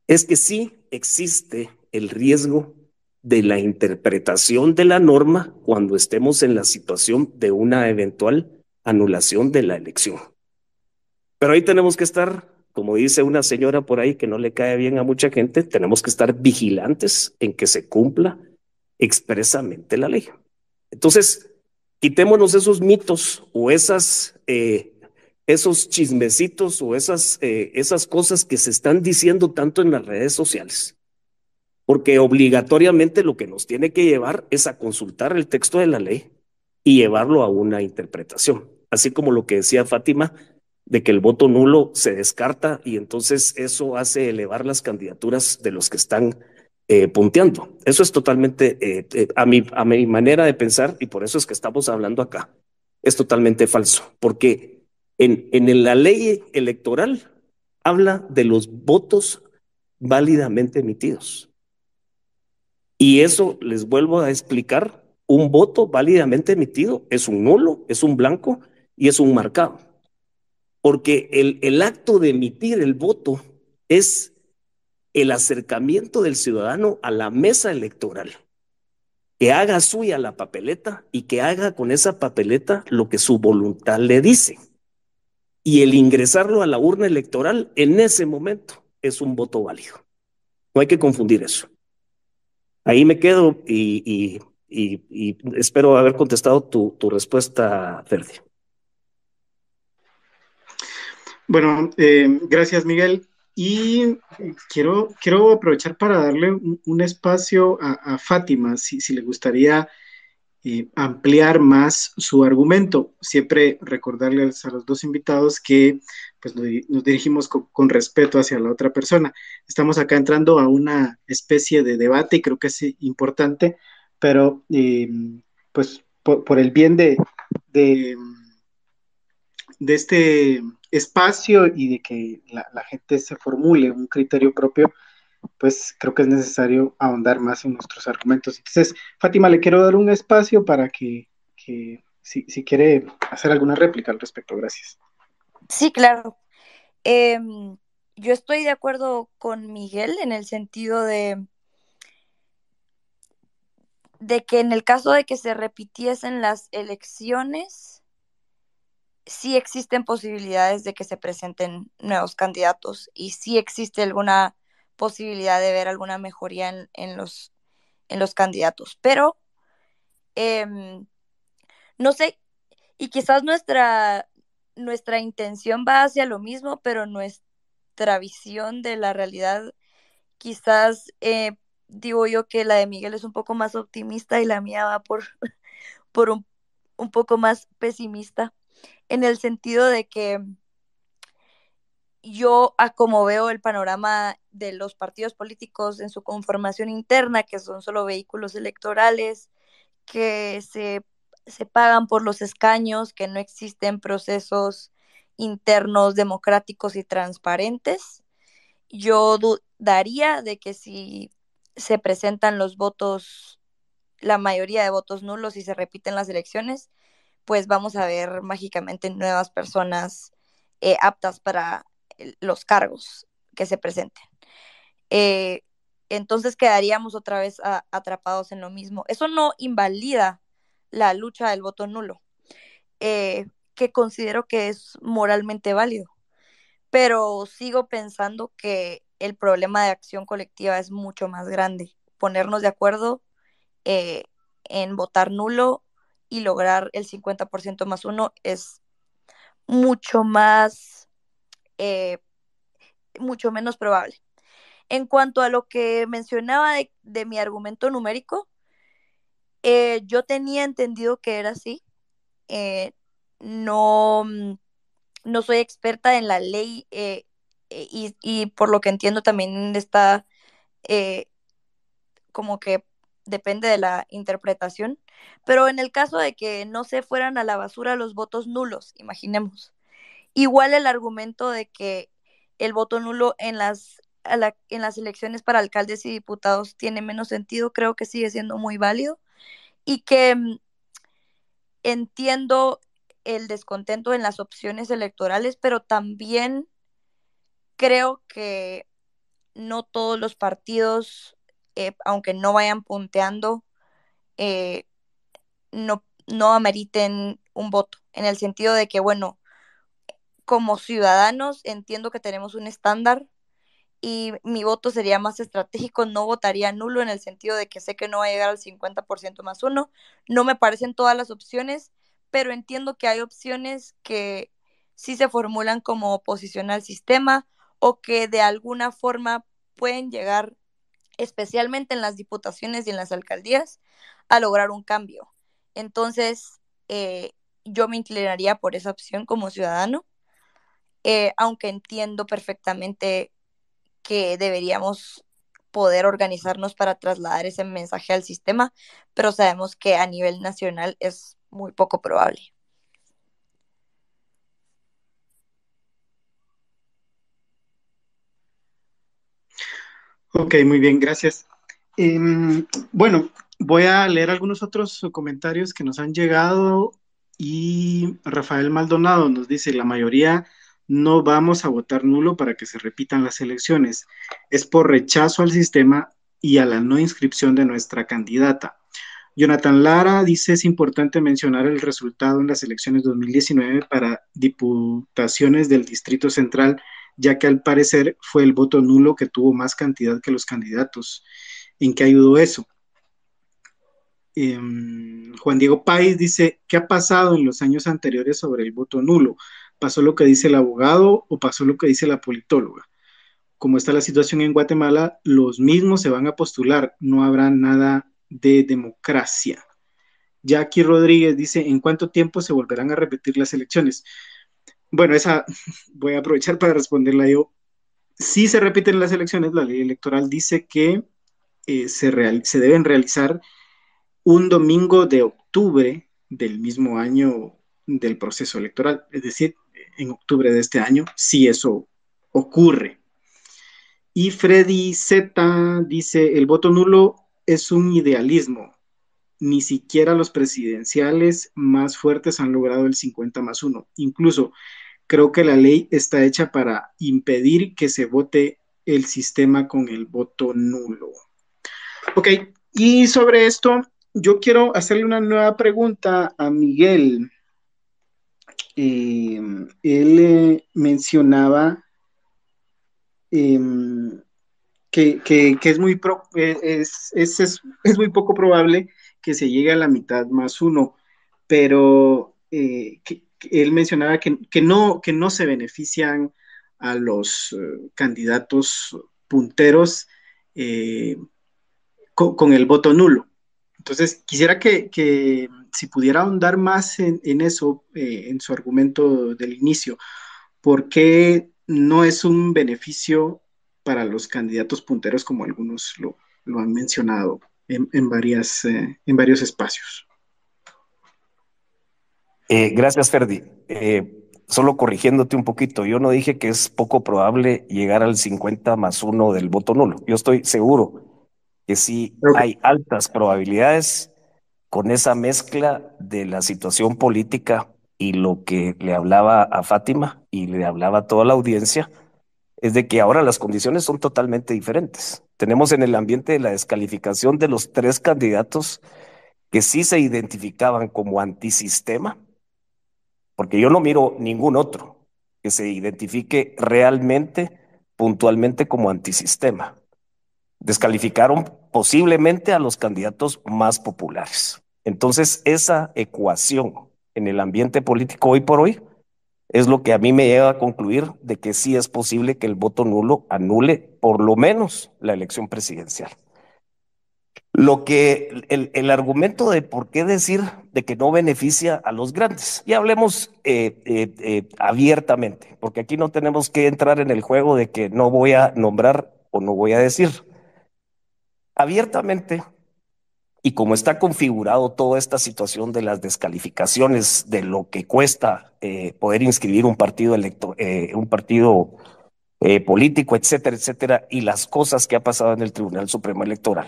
es que sí existe el riesgo de la interpretación de la norma cuando estemos en la situación de una eventual anulación de la elección. Pero ahí tenemos que estar, como dice una señora por ahí que no le cae bien a mucha gente, tenemos que estar vigilantes en que se cumpla expresamente la ley. Entonces, quitémonos esos mitos o esos chismecitos o esas cosas que se están diciendo tanto en las redes sociales, porque obligatoriamente lo que nos tiene que llevar es a consultar el texto de la ley y llevarlo a una interpretación, así como lo que decía Fátima, de que el voto nulo se descarta y entonces eso hace elevar las candidaturas de los que están punteando. Eso es totalmente, a mi manera de pensar, y por eso es que estamos hablando acá, es totalmente falso, porque en la ley electoral habla de los votos válidamente emitidos. Y eso les vuelvo a explicar, un voto válidamente emitido es un nulo, es un blanco y es un marcado. Porque el acto de emitir el voto es el acercamiento del ciudadano a la mesa electoral, que haga suya la papeleta y que haga con esa papeleta lo que su voluntad le dice. Y el ingresarlo a la urna electoral en ese momento es un voto válido. No hay que confundir eso. Ahí me quedo y espero haber contestado tu respuesta, Ferdi. Bueno, gracias, Miguel. Y quiero aprovechar para darle un espacio a Fátima, si le gustaría ampliar más su argumento. Siempre recordarles a los dos invitados que pues, nos dirigimos con respeto hacia la otra persona. Estamos acá entrando a una especie de debate y creo que es importante, pero pues por el bien de, de este espacio y de que la gente se formule un criterio propio, pues creo que es necesario ahondar más en nuestros argumentos. Entonces, Fátima, le quiero dar un espacio para que si quiere hacer alguna réplica al respecto. Gracias. Sí, claro. Yo estoy de acuerdo con Miguel en el sentido de que en el caso de que se repitiesen las elecciones, sí existen posibilidades de que se presenten nuevos candidatos y sí existe alguna posibilidad de ver alguna mejoría en los candidatos. Pero no sé, y quizás nuestra intención va hacia lo mismo, pero nuestra visión de la realidad, quizás digo yo que la de Miguel es un poco más optimista y la mía va por un poco más pesimista. en el sentido de que yo, a como veo el panorama de los partidos políticos en su conformación interna, que son solo vehículos electorales, que se pagan por los escaños, que no existen procesos internos democráticos y transparentes, yo dudaría de que si se presentan los votos, la mayoría de votos nulos y se repiten las elecciones, pues vamos a ver mágicamente nuevas personas aptas para los cargos que se presenten. Eh, entonces quedaríamos otra vez atrapados en lo mismo. Eso no invalida la lucha del voto nulo, que considero que es moralmente válido, pero sigo pensando que el problema de acción colectiva es mucho más grande. Ponernos de acuerdo eh, en votar nulo y lograr el 50% más uno es mucho más, eh, mucho menos probable. En cuanto a lo que mencionaba de mi argumento numérico, yo tenía entendido que era así. No, no soy experta en la ley y por lo que entiendo también está eh, como que depende de la interpretación, pero en el caso de que no se fueran a la basura los votos nulos, imaginemos, igual el argumento de que el voto nulo en las elecciones para alcaldes y diputados tiene menos sentido, creo que sigue siendo muy válido y que entiendo el descontento en las opciones electorales, pero también creo que no todos los partidos, aunque no vayan punteando, eh, no ameriten un voto, en el sentido de que, bueno, como ciudadanos entiendo que tenemos un estándar y mi voto sería más estratégico, no votaría nulo en el sentido de que sé que no va a llegar al 50% más uno, no me parecen todas las opciones, pero entiendo que hay opciones que sí se formulan como oposición al sistema o que de alguna forma pueden llegar, especialmente en las diputaciones y en las alcaldías, a lograr un cambio. Entonces, yo me inclinaría por esa opción como ciudadano, aunque entiendo perfectamente que deberíamos poder organizarnos para trasladar ese mensaje al sistema, pero sabemos que a nivel nacional es muy poco probable. Ok, muy bien, gracias. Bueno, voy a leer algunos otros comentarios que nos han llegado y Rafael Maldonado nos dice, la mayoría no vamos a votar nulo para que se repitan las elecciones. Es por rechazo al sistema y a la no inscripción de nuestra candidata. Jonathan Lara dice, es importante mencionar el resultado en las elecciones 2019 para diputaciones del Distrito Central, ya que al parecer fue el voto nulo que tuvo más cantidad que los candidatos. ¿En qué ayudó eso? Juan Diego Páez dice, ¿qué ha pasado en los años anteriores sobre el voto nulo? ¿Pasó lo que dice el abogado o pasó lo que dice la politóloga? Como está la situación en Guatemala, los mismos se van a postular, no habrá nada de democracia. Jackie Rodríguez dice, ¿en cuánto tiempo se volverán a repetir las elecciones? Bueno, esa voy a aprovechar para responderla yo. Si se repiten las elecciones, la ley electoral dice que se deben realizar un domingo de octubre del mismo año del proceso electoral, es decir, en octubre de este año, si eso ocurre. Y Freddy Z dice, el voto nulo es un idealismo. Ni siquiera los presidenciales más fuertes han logrado el 50 más uno. Incluso creo que la ley está hecha para impedir que se vote el sistema con el voto nulo. Ok, y sobre esto, yo quiero hacerle una nueva pregunta a Miguel. Él mencionaba eh, que es muy, es muy poco probable que se llegue a la mitad más uno, pero que él mencionaba que no se benefician a los candidatos punteros con el voto nulo. Entonces, quisiera que si pudiera ahondar más en eso, en su argumento del inicio, ¿por qué no es un beneficio para los candidatos punteros como algunos lo han mencionado en varios espacios? Gracias, Ferdi. Solo corrigiéndote un poquito, yo no dije que es poco probable llegar al 50+1 del voto nulo. Yo estoy seguro que sí Ok. hay altas probabilidades con esa mezcla de la situación política y lo que le hablaba a Fátima y le hablaba a toda la audiencia, es de que ahora las condiciones son totalmente diferentes. Tenemos en el ambiente de la descalificación de los tres candidatos que sí se identificaban como antisistema, porque yo no miro ningún otro que se identifique realmente, puntualmente como antisistema. Descalificaron posiblemente a los candidatos más populares. Entonces, esa ecuación en el ambiente político hoy por hoy es lo que a mí me lleva a concluir de que sí es posible que el voto nulo anule por lo menos la elección presidencial. Lo que el argumento de por qué decir de que no beneficia a los grandes. Y hablemos abiertamente, porque aquí no tenemos que entrar en el juego de que no voy a nombrar o no voy a decir. Abiertamente, y como está configurado toda esta situación de las descalificaciones, de lo que cuesta poder inscribir un partido político, etcétera, etcétera, y las cosas que ha pasado en el Tribunal Supremo Electoral.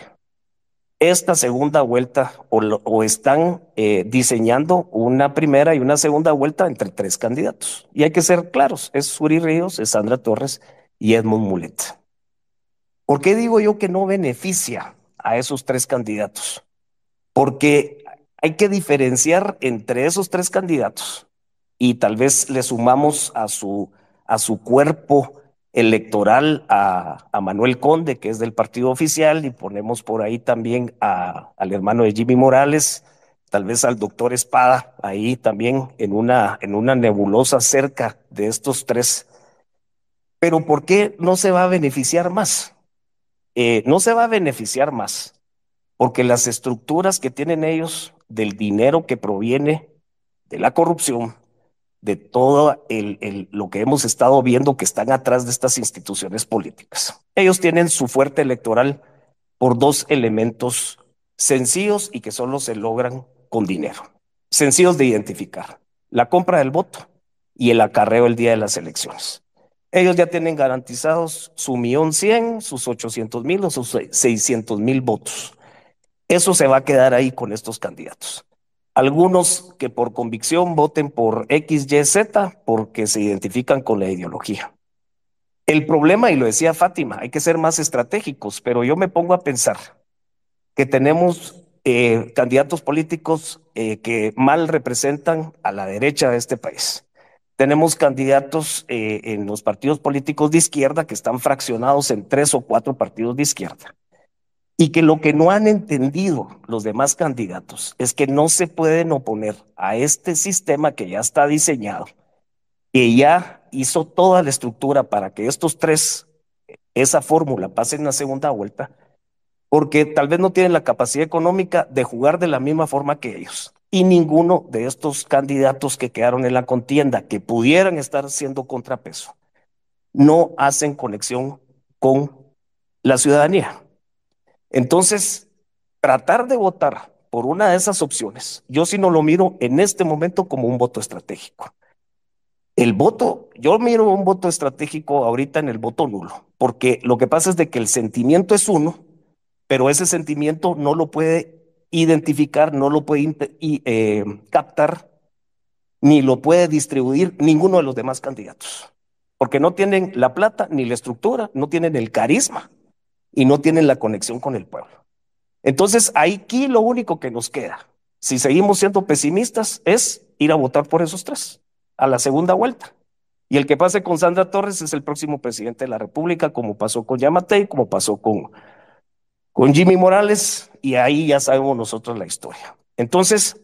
Esta segunda vuelta o están diseñando una primera y una segunda vuelta entre tres candidatos. Y hay que ser claros, es Suri Ríos, es Sandra Torres y Edmund Mulet. ¿Por qué digo yo que no beneficia a esos tres candidatos? Porque hay que diferenciar entre esos tres candidatos y tal vez le sumamos a su cuerpo electoral a Manuel Conde, que es del partido oficial, y ponemos por ahí también al hermano de Jimmy Morales, tal vez al doctor Espada, ahí también en una nebulosa cerca de estos tres. Pero ¿por qué no se va a beneficiar más? No se va a beneficiar más porque las estructuras que tienen ellos del dinero que proviene de la corrupción, de todo lo que hemos estado viendo que están atrás de estas instituciones políticas. Ellos tienen su fuerte electoral por dos elementos sencillos y que solo se logran con dinero. Sencillos de identificar: la compra del voto y el acarreo el día de las elecciones. Ellos ya tienen garantizados su 1.100.000, sus 800.000 o sus 600.000 votos. Eso se va a quedar ahí con estos candidatos. Algunos que por convicción voten por X, Y, Z porque se identifican con la ideología. El problema, y lo decía Fátima, hay que ser más estratégicos, pero yo me pongo a pensar que tenemos candidatos políticos que mal representan a la derecha de este país. Tenemos candidatos en los partidos políticos de izquierda que están fraccionados en 3 o 4 partidos de izquierda. Y que lo que no han entendido los demás candidatos es que no se pueden oponer a este sistema que ya está diseñado, que ya hizo toda la estructura para que estos tres, esa fórmula, pasen en la segunda vuelta, porque tal vez no tienen la capacidad económica de jugar de la misma forma que ellos. Y ninguno de estos candidatos que quedaron en la contienda, que pudieran estar siendo contrapeso, no hacen conexión con la ciudadanía. Entonces, tratar de votar por una de esas opciones, yo sí no lo miro en este momento como un voto estratégico. Yo miro un voto estratégico ahorita en el voto nulo, porque lo que pasa es de que el sentimiento es uno, pero ese sentimiento no lo puede identificar, no lo puede captar, ni lo puede distribuir ninguno de los demás candidatos, porque no tienen la plata ni la estructura, no tienen el carisma y no tienen la conexión con el pueblo. Entonces, aquí lo único que nos queda, si seguimos siendo pesimistas, es ir a votar por esos tres a la segunda vuelta. Y el que pase con Sandra Torres es el próximo presidente de la República, como pasó con Yamatei, como pasó con Jimmy Morales, y ahí ya sabemos nosotros la historia. Entonces,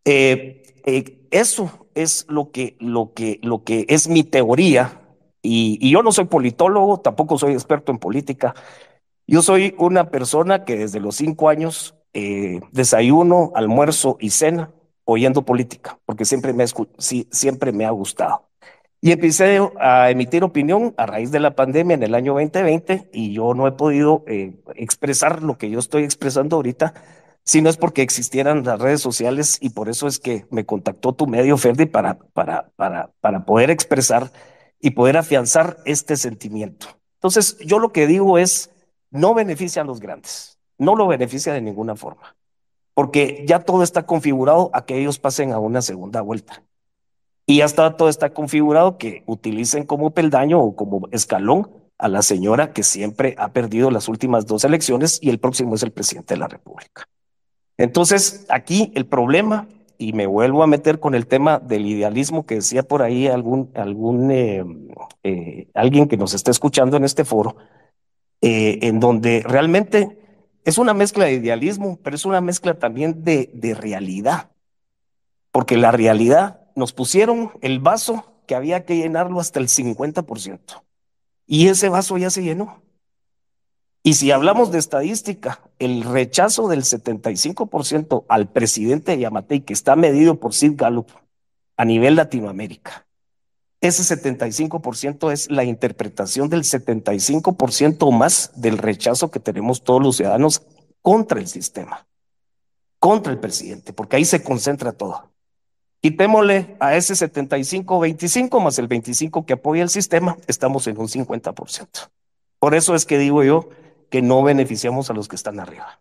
eso es lo que es mi teoría, y yo no soy politólogo, tampoco soy experto en política. Yo soy una persona que desde los 5 años desayuno, almuerzo y cena oyendo política, porque siempre me ha gustado. Y empecé a emitir opinión a raíz de la pandemia en el año 2020 y yo no he podido expresar lo que yo estoy expresando ahorita, si no es porque existieran las redes sociales y por eso es que me contactó tu medio, Ferdi, para poder expresar y poder afianzar este sentimiento. Entonces, yo lo que digo es, no beneficia a los grandes, no lo beneficia de ninguna forma, porque ya todo está configurado a que ellos pasen a una segunda vuelta. Y ya todo está configurado que utilicen como peldaño o como escalón a la señora que siempre ha perdido las últimas dos elecciones y el próximo es el presidente de la República. Entonces, aquí el problema, y me vuelvo a meter con el tema del idealismo que decía por ahí alguien que nos está escuchando en este foro, en donde realmente es una mezcla de idealismo, pero es una mezcla también de realidad, porque la realidad nos pusieron el vaso que había que llenarlo hasta el 50% y ese vaso ya se llenó. Y si hablamos de estadística, el rechazo del 75% al presidente de Yamatei, que está medido por Sid Gallup a nivel Latinoamérica, ese 75% es la interpretación del 75% más del rechazo que tenemos todos los ciudadanos contra el sistema, contra el presidente, porque ahí se concentra todo. Quitémosle a ese 75-25 más el 25 que apoya el sistema, estamos en un 50%. Por eso es que digo yo que no beneficiamos a los que están arriba.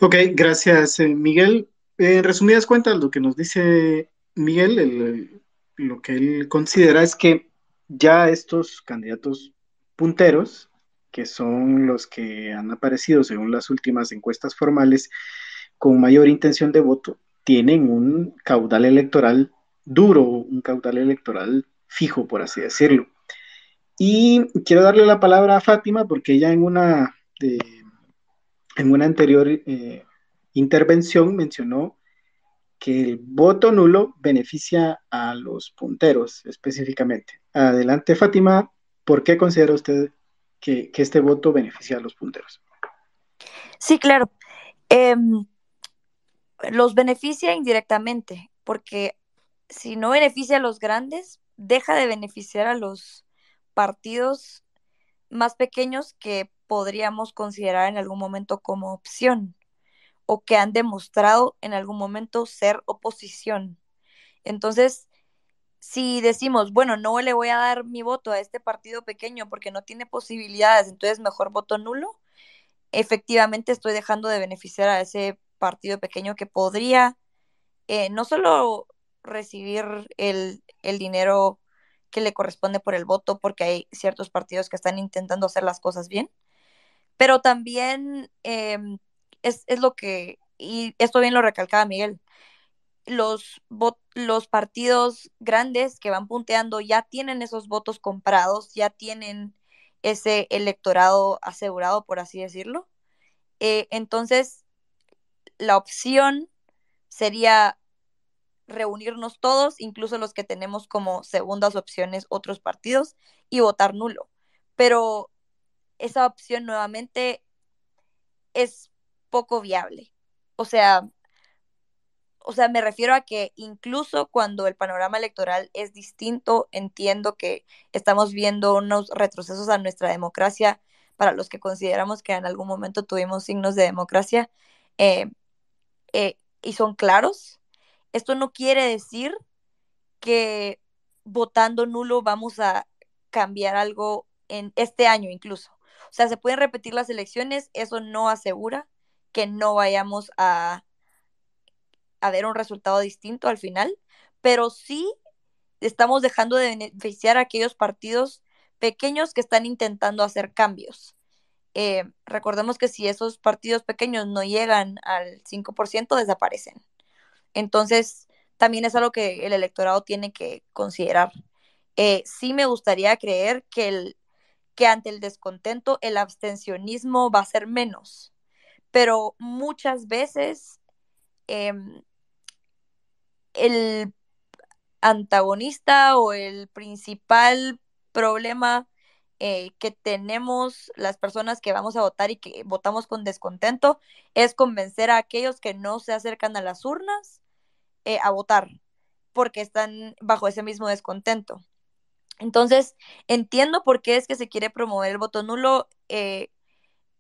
Ok, gracias, Miguel. En resumidas cuentas, lo que nos dice Miguel, lo que él considera es que ya estos candidatos punteros, que son los que han aparecido según las últimas encuestas formales, con mayor intención de voto, tienen un caudal electoral duro, un caudal electoral fijo, por así decirlo. Y quiero darle la palabra a Fátima porque ella en una anterior intervención mencionó que el voto nulo beneficia a los punteros específicamente. Adelante, Fátima, ¿por qué considera usted que este voto beneficia a los punteros? Sí, claro. Los beneficia indirectamente, porque si no beneficia a los grandes, deja de beneficiar a los partidos más pequeños que podríamos considerar en algún momento como opción o que han demostrado en algún momento ser oposición. Entonces, si decimos, bueno, no le voy a dar mi voto a este partido pequeño porque no tiene posibilidades, entonces mejor voto nulo, efectivamente estoy dejando de beneficiar a ese partido pequeño que podría no solo recibir el dinero que le corresponde por el voto, porque hay ciertos partidos que están intentando hacer las cosas bien, pero también es lo que, y esto bien lo recalcaba Miguel, los partidos grandes que van punteando ya tienen esos votos comprados, ya tienen ese electorado asegurado, por así decirlo. Entonces, la opción sería reunirnos todos, incluso los que tenemos como segundas opciones otros partidos, y votar nulo. Pero esa opción nuevamente es poco viable. O sea, me refiero a que incluso cuando el panorama electoral es distinto, entiendo que estamos viendo unos retrocesos a nuestra democracia para los que consideramos que en algún momento tuvimos signos de democracia eh, y son claros. Esto no quiere decir que votando nulo vamos a cambiar algo en este año incluso. O sea, se pueden repetir las elecciones, eso no asegura que no vayamos a ver un resultado distinto al final, pero sí estamos dejando de beneficiar a aquellos partidos pequeños que están intentando hacer cambios. Recordemos que si esos partidos pequeños no llegan al 5%, desaparecen. Entonces, también es algo que el electorado tiene que considerar. Sí me gustaría creer que ante el descontento el abstencionismo va a ser menos, pero muchas veces eh, el antagonista o el principal problema que tenemos las personas que vamos a votar y que votamos con descontento es convencer a aquellos que no se acercan a las urnas a votar porque están bajo ese mismo descontento. Entonces, entiendo por qué es que se quiere promover el voto nulo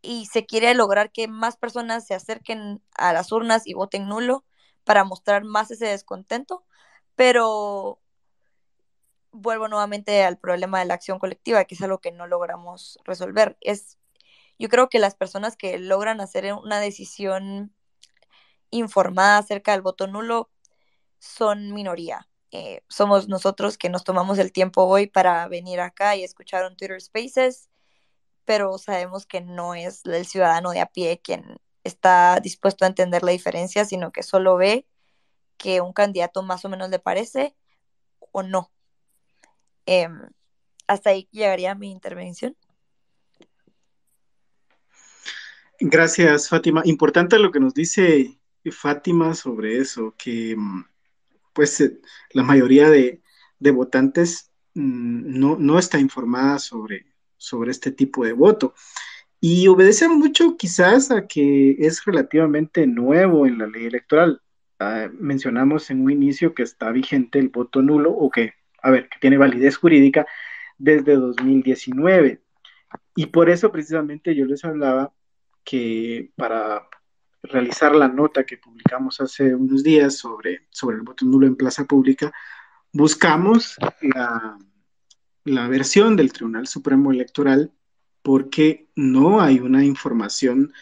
y se quiere lograr que más personas se acerquen a las urnas y voten nulo para mostrar más ese descontento, pero vuelvo nuevamente al problema de la acción colectiva, que es algo que no logramos resolver. Yo creo que las personas que logran hacer una decisión informada acerca del voto nulo son minoría. Somos nosotros que nos tomamos el tiempo hoy para venir acá y escuchar un Twitter Spaces, pero sabemos que no es el ciudadano de a pie quien está dispuesto a entender la diferencia, sino que solo ve que un candidato más o menos le parece o no. Eh, Hasta ahí llegaría mi intervención. Gracias, Fátima. Importante lo que nos dice Fátima sobre eso, que pues la mayoría de votantes no está informada sobre este tipo de voto. Y obedece mucho quizás a que es relativamente nuevo en la ley electoral. Mencionamos en un inicio que está vigente el voto nulo o que, a ver, que tiene validez jurídica desde 2019. Y por eso precisamente yo les hablaba que para realizar la nota que publicamos hace unos días sobre el voto nulo en plaza pública, buscamos la versión del Tribunal Supremo Electoral porque no hay una información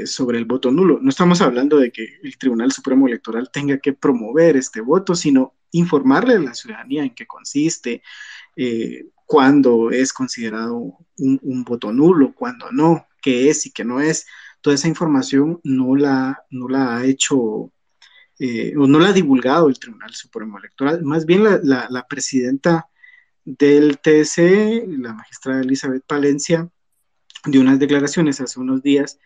sobre el voto nulo. No estamos hablando de que el Tribunal Supremo Electoral tenga que promover este voto, sino informarle a la ciudadanía en qué consiste, cuándo es considerado un voto nulo, cuándo no, qué es y qué no es. Toda esa información no la ha hecho o no la ha divulgado el Tribunal Supremo Electoral. Más bien la presidenta del TSE, la magistrada Elizabeth Palencia, dio unas declaraciones hace unos días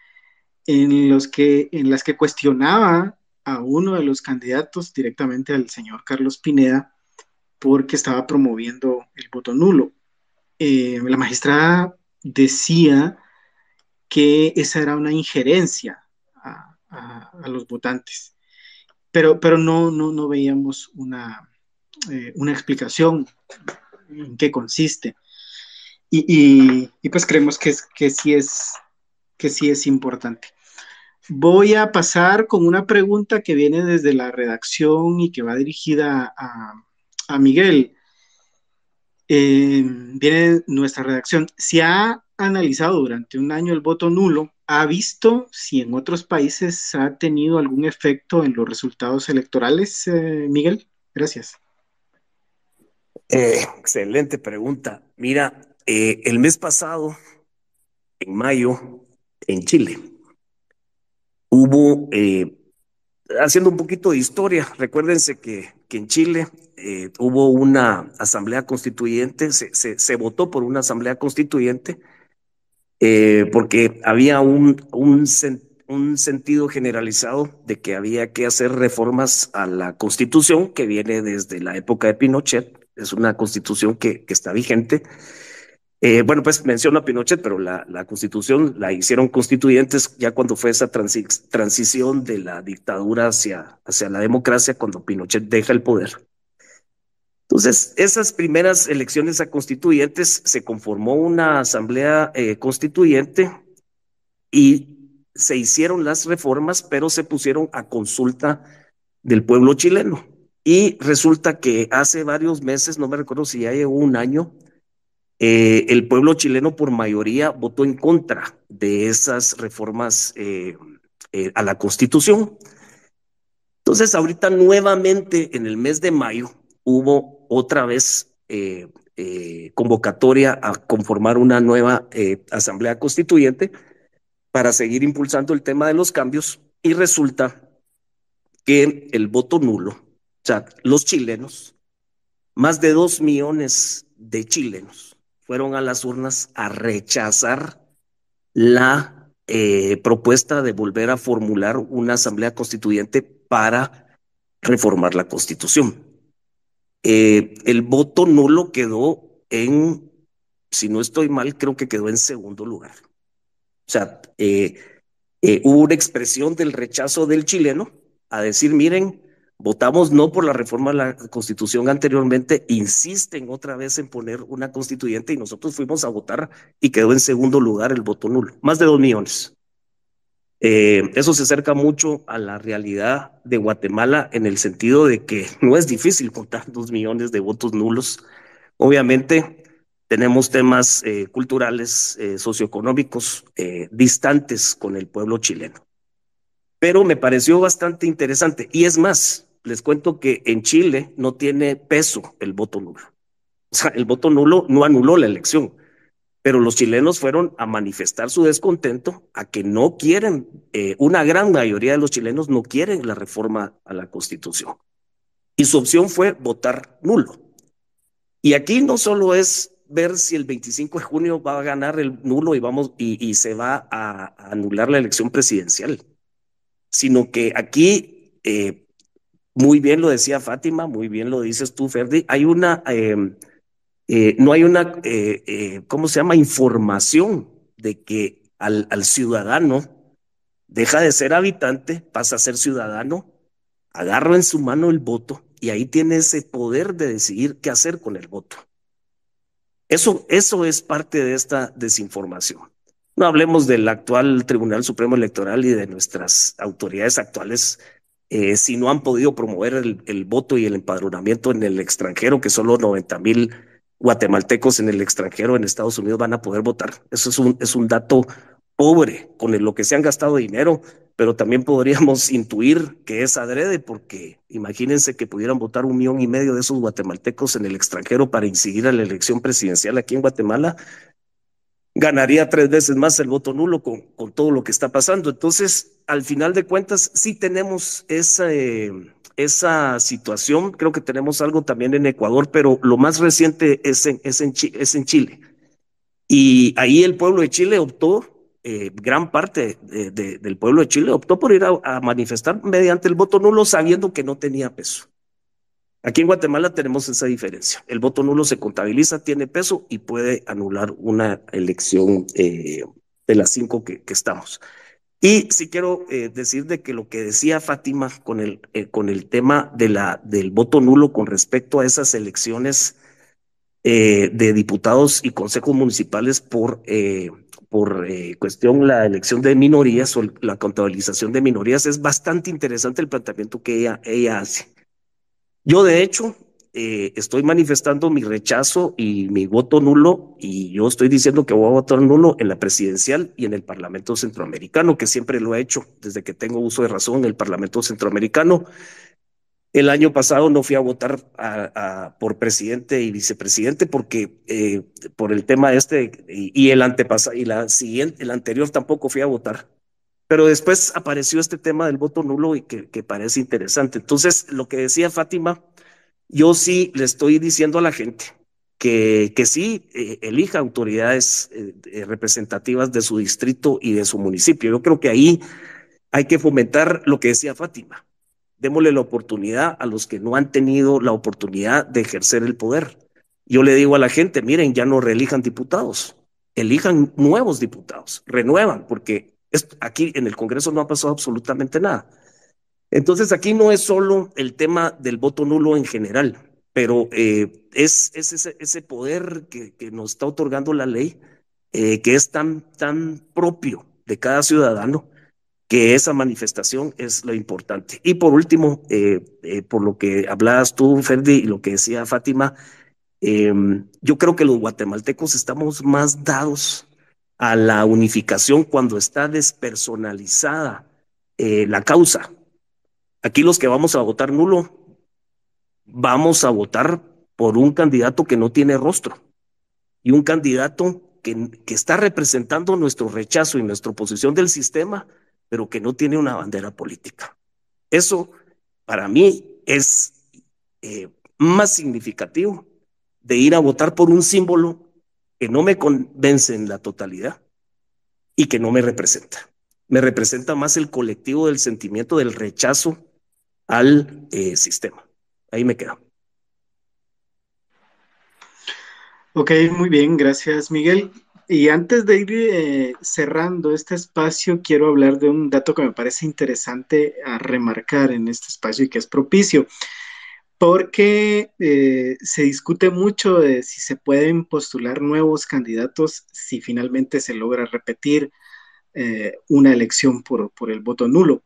en las que cuestionaba a uno de los candidatos directamente al señor Carlos Pineda porque estaba promoviendo el voto nulo. La magistrada decía que esa era una injerencia a los votantes, pero no veíamos una explicación en qué consiste. Y pues creemos que sí es importante. Voy a pasar con una pregunta que viene desde la redacción y que va dirigida a Miguel. Viene nuestra redacción. Si ha analizado durante un año el voto nulo, ¿ha visto si en otros países ha tenido algún efecto en los resultados electorales, Miguel? Gracias. Excelente pregunta. Mira, el mes pasado, en mayo, en Chile, hubo, haciendo un poquito de historia, recuérdense que en Chile hubo una asamblea constituyente, se votó por una asamblea constituyente porque había un sentido generalizado de que había que hacer reformas a la constitución que viene desde la época de Pinochet. Es una constitución que está vigente. Bueno, pues menciono a Pinochet, pero la constitución la hicieron constituyentes ya cuando fue esa transición de la dictadura hacia la democracia, cuando Pinochet deja el poder. Entonces, esas primeras elecciones a constituyentes se conformó una asamblea constituyente y se hicieron las reformas, pero se pusieron a consulta del pueblo chileno. Y resulta que hace varios meses, no me recuerdo si ya llegó un año, el pueblo chileno por mayoría votó en contra de esas reformas a la Constitución. Entonces, ahorita nuevamente en el mes de mayo hubo otra vez convocatoria a conformar una nueva asamblea constituyente para seguir impulsando el tema de los cambios y resulta que el voto nulo, o sea, los chilenos, más de 2 millones de chilenos fueron a las urnas a rechazar la propuesta de volver a formular una asamblea constituyente para reformar la constitución. El voto nulo quedó en si no estoy mal, creo que quedó en segundo lugar. O sea, hubo una expresión del rechazo del chileno a decir, miren, votamos no por la reforma de la Constitución anteriormente, insisten otra vez en poner una constituyente y nosotros fuimos a votar y quedó en segundo lugar el voto nulo, más de 2 millones. Eso se acerca mucho a la realidad de Guatemala en el sentido de que no es difícil contar 2 millones de votos nulos. Obviamente tenemos temas culturales, socioeconómicos distantes con el pueblo chileno, pero me pareció bastante interesante. Y es más, les cuento que en Chile no tiene peso el voto nulo. O sea, el voto nulo no anuló la elección, pero los chilenos fueron a manifestar su descontento, a que no quieren, una gran mayoría de los chilenos no quieren la reforma a la Constitución. Y su opción fue votar nulo. Y aquí no solo es ver si el 25 de junio va a ganar el nulo y se va a anular la elección presidencial, sino que aquí, muy bien lo decía Fátima, muy bien lo dices tú, Ferdi, hay no hay una, ¿cómo se llama? Información de que al ciudadano deja de ser habitante, pasa a ser ciudadano, agarra en su mano el voto y ahí tiene ese poder de decidir qué hacer con el voto. Eso es parte de esta desinformación. No hablemos del actual Tribunal Supremo Electoral y de nuestras autoridades actuales, si no han podido promover el voto y el empadronamiento en el extranjero, que solo 90,000 guatemaltecos en el extranjero, en Estados Unidos, van a poder votar. Eso es un dato pobre con lo que se han gastado dinero, pero también podríamos intuir que es adrede, porque imagínense que pudieran votar 1,5 millones de esos guatemaltecos en el extranjero para incidir a la elección presidencial aquí en Guatemala. Ganaría 3 veces más el voto nulo con todo lo que está pasando. Entonces, al final de cuentas, sí tenemos esa situación. Creo que tenemos algo también en Ecuador, pero lo más reciente es en Chile. Y ahí el pueblo de Chile optó, gran parte del pueblo de Chile optó por ir a manifestar mediante el voto nulo, sabiendo que no tenía peso. Aquí en Guatemala tenemos esa diferencia. El voto nulo se contabiliza, tiene peso y puede anular una elección de las 5 que estamos. Y sí quiero decir de que lo que decía Fátima con el tema del voto nulo con respecto a esas elecciones de diputados y consejos municipales por cuestión la elección de minorías o la contabilización de minorías, es bastante interesante el planteamiento que ella hace. Yo, de hecho, estoy manifestando mi rechazo y mi voto nulo, y yo estoy diciendo que voy a votar nulo en la presidencial y en el Parlamento Centroamericano, que siempre lo he hecho desde que tengo uso de razón en el Parlamento Centroamericano. El año pasado no fui a votar por presidente y vicepresidente porque por el tema y el antepasado y el anterior tampoco fui a votar. Pero después apareció este tema del voto nulo y que parece interesante. Entonces, lo que decía Fátima, yo sí le estoy diciendo a la gente que sí elija autoridades representativas de su distrito y de su municipio. Yo creo que ahí hay que fomentar lo que decía Fátima. Démosle la oportunidad a los que no han tenido la oportunidad de ejercer el poder. Yo le digo a la gente, miren, ya no reelijan diputados, elijan nuevos diputados, renuevan, porque aquí en el Congreso no ha pasado absolutamente nada. Entonces aquí no es solo el tema del voto nulo en general, pero es ese poder que nos está otorgando la ley, que es tan propio de cada ciudadano, que esa manifestación es lo importante. Y por último, por lo que hablabas tú, Ferdi, y lo que decía Fátima, yo creo que los guatemaltecos estamos más dados a la unificación cuando está despersonalizada la causa. Aquí los que vamos a votar nulo, vamos a votar por un candidato que no tiene rostro y un candidato que está representando nuestro rechazo y nuestra oposición del sistema, pero que no tiene una bandera política. Eso para mí es más significativo de ir a votar por un símbolo que no me convence en la totalidad y que no me representa. Me representa más el colectivo del sentimiento del rechazo al sistema. Ahí me quedo. Ok, muy bien, gracias Miguel. Y antes de ir cerrando este espacio, quiero hablar de un dato que me parece interesante a remarcar en este espacio y que es propicio, porque se discute mucho de si se pueden postular nuevos candidatos si finalmente se logra repetir una elección por el voto nulo.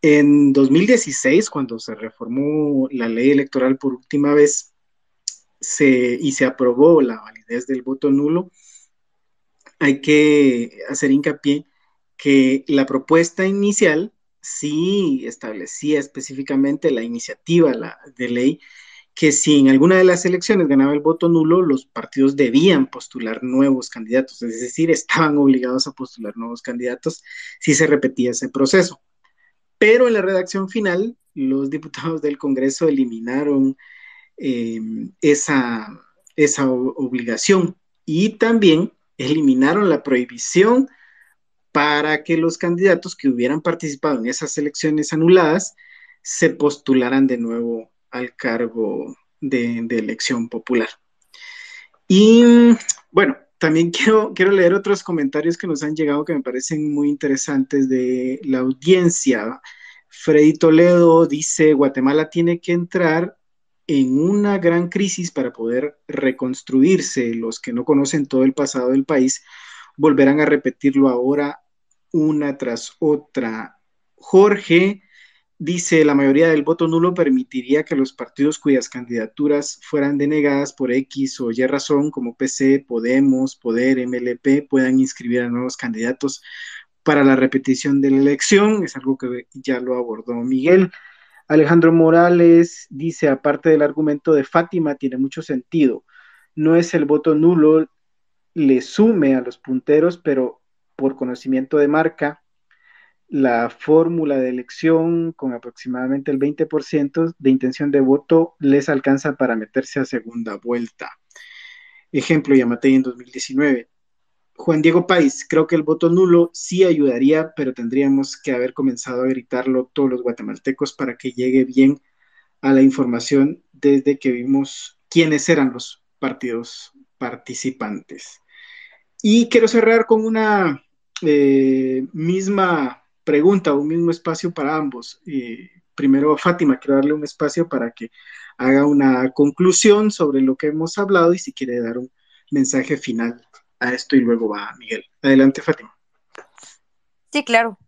En 2016, cuando se reformó la ley electoral por última vez y se aprobó la validez del voto nulo, hay que hacer hincapié que la propuesta inicial sí establecía específicamente la iniciativa de ley que si en alguna de las elecciones ganaba el voto nulo, los partidos debían postular nuevos candidatos, es decir, estaban obligados a postular nuevos candidatos si se repetía ese proceso. Pero en la redacción final, los diputados del Congreso eliminaron eh, esa, esa obligación y también eliminaron la prohibición para que los candidatos que hubieran participado en esas elecciones anuladas se postularan de nuevo al cargo de elección popular. Y bueno, también quiero leer otros comentarios que nos han llegado que me parecen muy interesantes de la audiencia. Freddy Toledo dice, Guatemala tiene que entrar en una gran crisis para poder reconstruirse. Los que no conocen todo el pasado del país volverán a repetirlo ahora una tras otra. Jorge dice, la mayoría del voto nulo permitiría que los partidos cuyas candidaturas fueran denegadas por X o Y razón, como PC, Podemos, Poder, MLP, puedan inscribir a nuevos candidatos para la repetición de la elección. Es algo que ya lo abordó Miguel. Alejandro Morales dice, aparte del argumento de Fátima, tiene mucho sentido. No es el voto nulo, le sume a los punteros, pero por conocimiento de marca, la fórmula de elección con aproximadamente el 20% de intención de voto les alcanza para meterse a segunda vuelta. Ejemplo, Yamatei en 2019. Juan Diego País, creo que el voto nulo sí ayudaría, pero tendríamos que haber comenzado a gritarlo todos los guatemaltecos para que llegue bien a la información desde que vimos quiénes eran los partidos participantes. Y quiero cerrar con una misma pregunta, un mismo espacio para ambos. Primero, Fátima, quiero darle un espacio para que haga una conclusión sobre lo que hemos hablado y si quiere dar un mensaje final a esto y luego va Miguel. Adelante, Fátima. Sí, claro.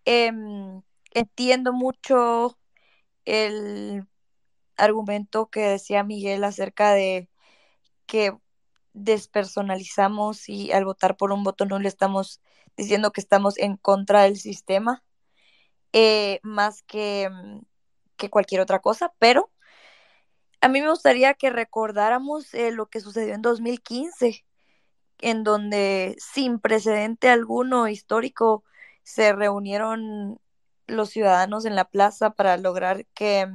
Em, Entiendo mucho el argumento que decía Miguel acerca de que despersonalizamos y al votar por un voto nulo estamos diciendo que estamos en contra del sistema, más que cualquier otra cosa, pero a mí me gustaría que recordáramos lo que sucedió en 2015, en donde sin precedente alguno histórico se reunieron los ciudadanos en la plaza para lograr que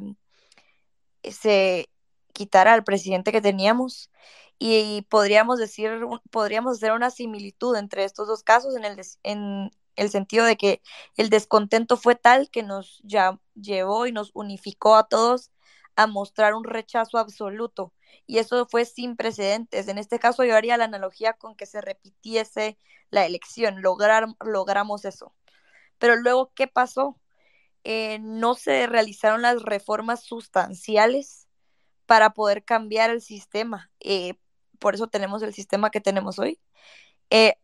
se quitara al presidente que teníamos. Y podríamos hacer una similitud entre estos dos casos en el sentido de que el descontento fue tal que nos ya llevó y nos unificó a todos a mostrar un rechazo absoluto. Y eso fue sin precedentes. En este caso yo haría la analogía con que se repitiese la elección. Logramos eso. Pero luego, ¿qué pasó? No se realizaron las reformas sustanciales para poder cambiar el sistema. Por eso tenemos el sistema que tenemos hoy. Eh,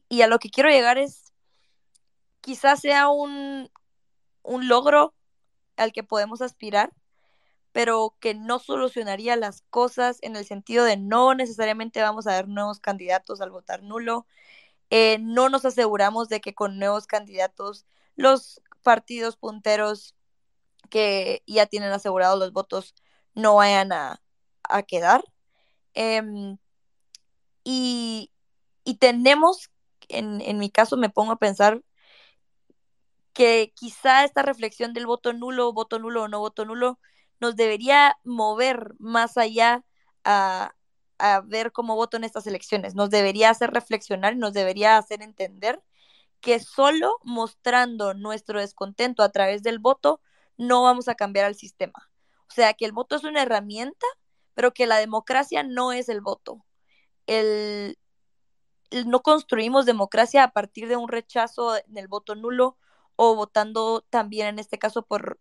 y a lo que quiero llegar es, quizás sea un logro al que podemos aspirar, pero que no solucionaría las cosas en el sentido de no necesariamente vamos a ver nuevos candidatos al votar nulo. No nos aseguramos de que con nuevos candidatos los partidos punteros que ya tienen asegurados los votos no vayan a quedar. Um, y, y tenemos, en mi caso me pongo a pensar que quizá esta reflexión del voto nulo o no voto nulo, nos debería mover más allá a, a ver cómo voto en estas elecciones. Nos debería hacer reflexionar y nos debería hacer entender que solo mostrando nuestro descontento a través del voto no vamos a cambiar al sistema. O sea, que el voto es una herramienta, pero que la democracia no es el voto. no construimos democracia a partir de un rechazo en el voto nulo o votando también en este caso por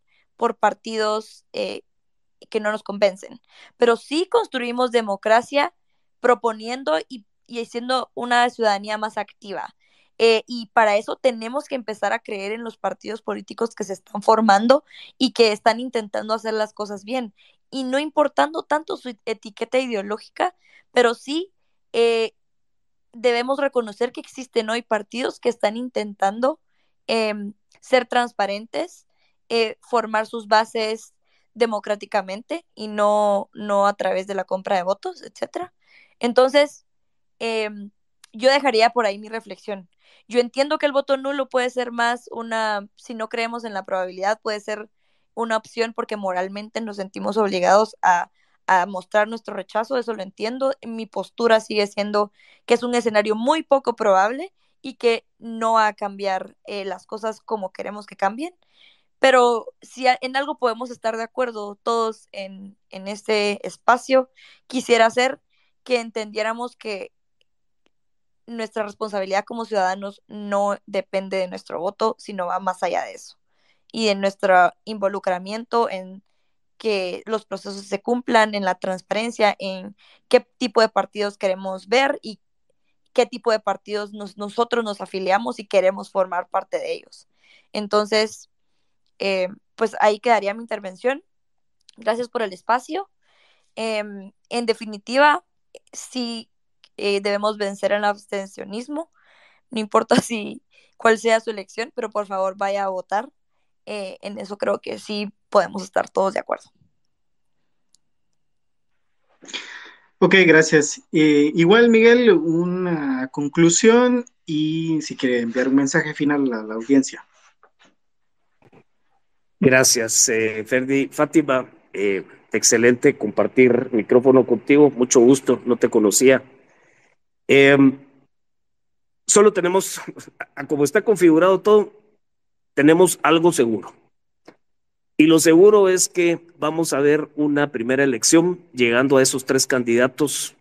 partidos que no nos convencen, pero sí construimos democracia proponiendo y siendo una ciudadanía más activa. Y para eso tenemos que empezar a creer en los partidos políticos que se están formando y que están intentando hacer las cosas bien. Y no importando tanto su etiqueta ideológica, pero sí debemos reconocer que existen hoy partidos que están intentando eh, ser transparentes, formar sus bases democráticamente y no a través de la compra de votos, etcétera. Entonces, eh, yo dejaría por ahí mi reflexión. Yo entiendo que el voto nulo puede ser más si no creemos en la probabilidad, puede ser una opción porque moralmente nos sentimos obligados a mostrar nuestro rechazo, eso lo entiendo. Mi postura sigue siendo que es un escenario muy poco probable y que no va a cambiar las cosas como queremos que cambien. Pero si en algo podemos estar de acuerdo todos en este espacio, quisiera hacer que entendiéramos que nuestra responsabilidad como ciudadanos no depende de nuestro voto, sino va más allá de eso. Y de nuestro involucramiento en que los procesos se cumplan, en la transparencia, en qué tipo de partidos queremos ver y qué tipo de partidos nosotros nos afiliamos y queremos formar parte de ellos. Entonces, pues ahí quedaría mi intervención. Gracias por el espacio. En definitiva, sí debemos vencer el abstencionismo, no importa cuál sea su elección, pero por favor vaya a votar. En eso creo que sí podemos estar todos de acuerdo. Ok, gracias. Igual, Miguel, una conclusión y si quiere enviar un mensaje final a la audiencia. Gracias, Ferdi. Fátima, excelente compartir micrófono contigo, mucho gusto, no te conocía. Solo tenemos, como está configurado todo, tenemos algo seguro. Y lo seguro es que vamos a ver una primera elección llegando a esos 3 candidatos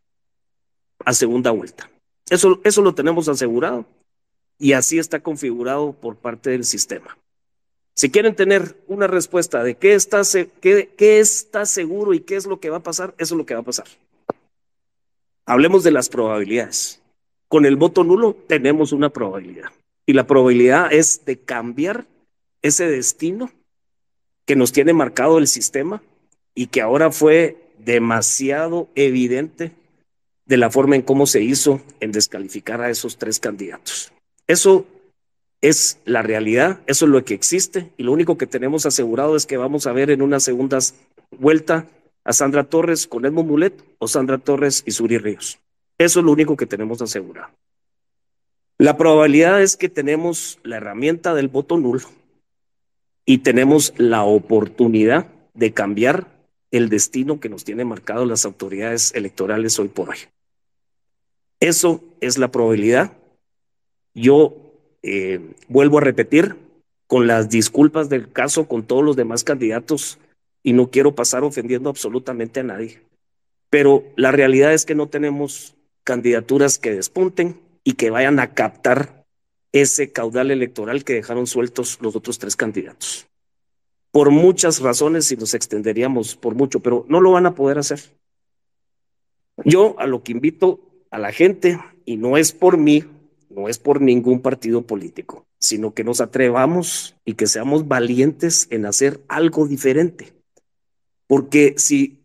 a segunda vuelta. Eso lo tenemos asegurado y así está configurado por parte del sistema. Si quieren tener una respuesta de qué está seguro y qué es lo que va a pasar, eso es lo que va a pasar. Hablemos de las probabilidades. Con el voto nulo tenemos una probabilidad y la probabilidad es de cambiar ese destino que nos tiene marcado el sistema y que ahora fue demasiado evidente de la forma en cómo se hizo en descalificar a esos 3 candidatos. Eso es la realidad, eso es lo que existe y lo único que tenemos asegurado es que vamos a ver en una segunda vuelta a Sandra Torres con Edmond Mulet o Sandra Torres y Suri Ríos. Eso es lo único que tenemos asegurado. La probabilidad es que tenemos la herramienta del voto nulo y tenemos la oportunidad de cambiar el destino que nos tiene marcado las autoridades electorales hoy por hoy. Eso es la probabilidad. Yo vuelvo a repetir, con las disculpas del caso con todos los demás candidatos, y no quiero pasar ofendiendo absolutamente a nadie, pero la realidad es que no tenemos candidaturas que despunten y que vayan a captar ese caudal electoral que dejaron sueltos los otros 3 candidatos. Por muchas razones, y nos extenderíamos por mucho, pero no lo van a poder hacer. Yo a lo que invito a la gente, y no es por mí, no es por ningún partido político, sino que nos atrevamos y que seamos valientes en hacer algo diferente. Porque si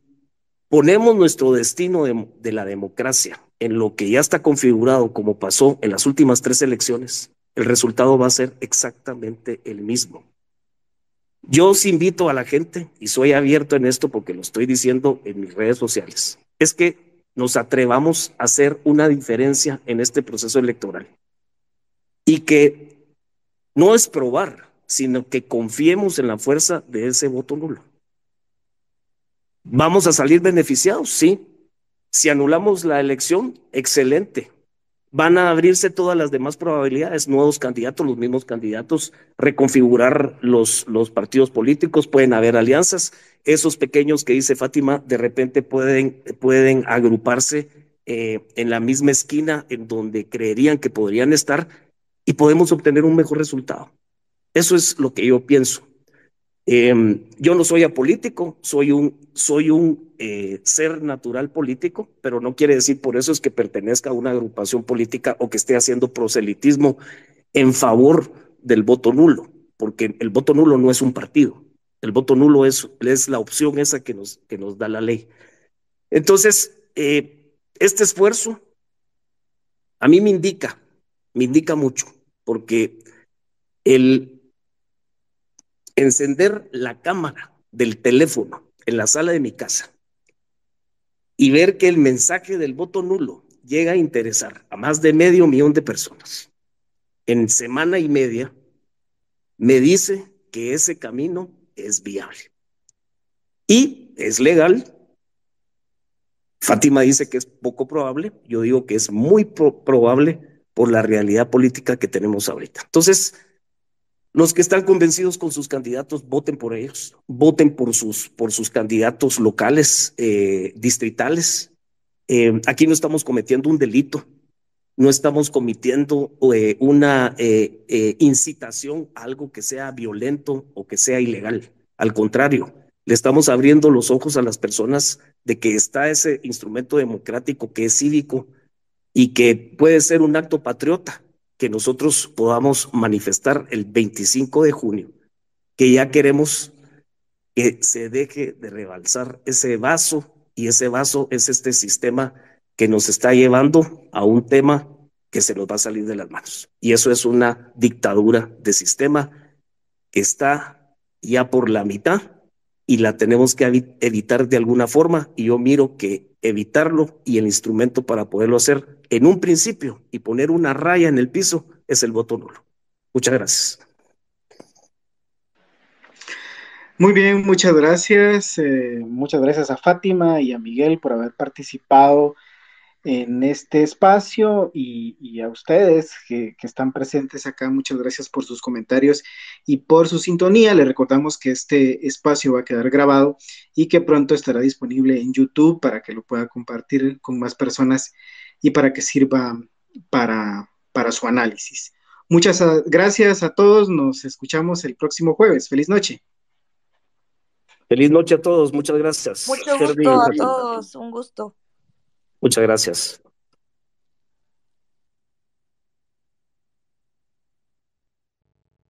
ponemos nuestro destino de la democracia en lo que ya está configurado, como pasó en las últimas 3 elecciones, el resultado va a ser exactamente el mismo. Yo os invito a la gente, y soy abierto en esto porque lo estoy diciendo en mis redes sociales, es que nos atrevamos a hacer una diferencia en este proceso electoral y que no es probar, sino que confiemos en la fuerza de ese voto nulo. ¿Vamos a salir beneficiados? Sí. Si anulamos la elección, excelente. Van a abrirse todas las demás probabilidades, nuevos candidatos, los mismos candidatos, reconfigurar los partidos políticos, pueden haber alianzas. Esos pequeños que dice Fátima, de repente pueden agruparse en la misma esquina en donde creerían que podrían estar y podemos obtener un mejor resultado. Eso es lo que yo pienso. Yo no soy apolítico, soy un ser natural político, pero no quiere decir por eso es que pertenezca a una agrupación política o que esté haciendo proselitismo en favor del voto nulo, porque el voto nulo no es un partido, el voto nulo es la opción esa que nos da la ley. Entonces, este esfuerzo a mí me indica mucho, porque el encender la cámara del teléfono en la sala de mi casa y ver que el mensaje del voto nulo llega a interesar a más de 500,000 de personas en semana y media, me dice que ese camino es viable y es legal. Fátima dice que es poco probable, yo digo que es muy probable por la realidad política que tenemos ahorita. Entonces, los que están convencidos con sus candidatos, voten por ellos, voten por sus candidatos locales, distritales. Aquí no estamos cometiendo un delito, no estamos cometiendo una incitación a algo que sea violento o que sea ilegal. Al contrario, le estamos abriendo los ojos a las personas de que está ese instrumento democrático que es cívico y que puede ser un acto patriota que nosotros podamos manifestar el 25 de junio, que ya queremos que se deje de rebalsar ese vaso, y ese vaso es este sistema que nos está llevando a un tema que se nos va a salir de las manos. Y eso es una dictadura de sistema que está ya por la mitad y la tenemos que evitar de alguna forma, y yo miro que evitarlo y el instrumento para poderlo hacer en un principio y poner una raya en el piso es el voto nulo. Muchas gracias. Muy bien, muchas gracias. Muchas gracias a Fátima y a Miguel por haber participado en este espacio y a ustedes que están presentes acá. Muchas gracias por sus comentarios y por su sintonía. Les recordamos que este espacio va a quedar grabado y que pronto estará disponible en YouTube para que lo pueda compartir con más personas y para que sirva para su análisis. Muchas gracias a todos. Nos escuchamos el próximo jueves. Feliz noche. Feliz noche a todos. Muchas gracias. Mucho gusto a todos. Un gusto. Muchas gracias.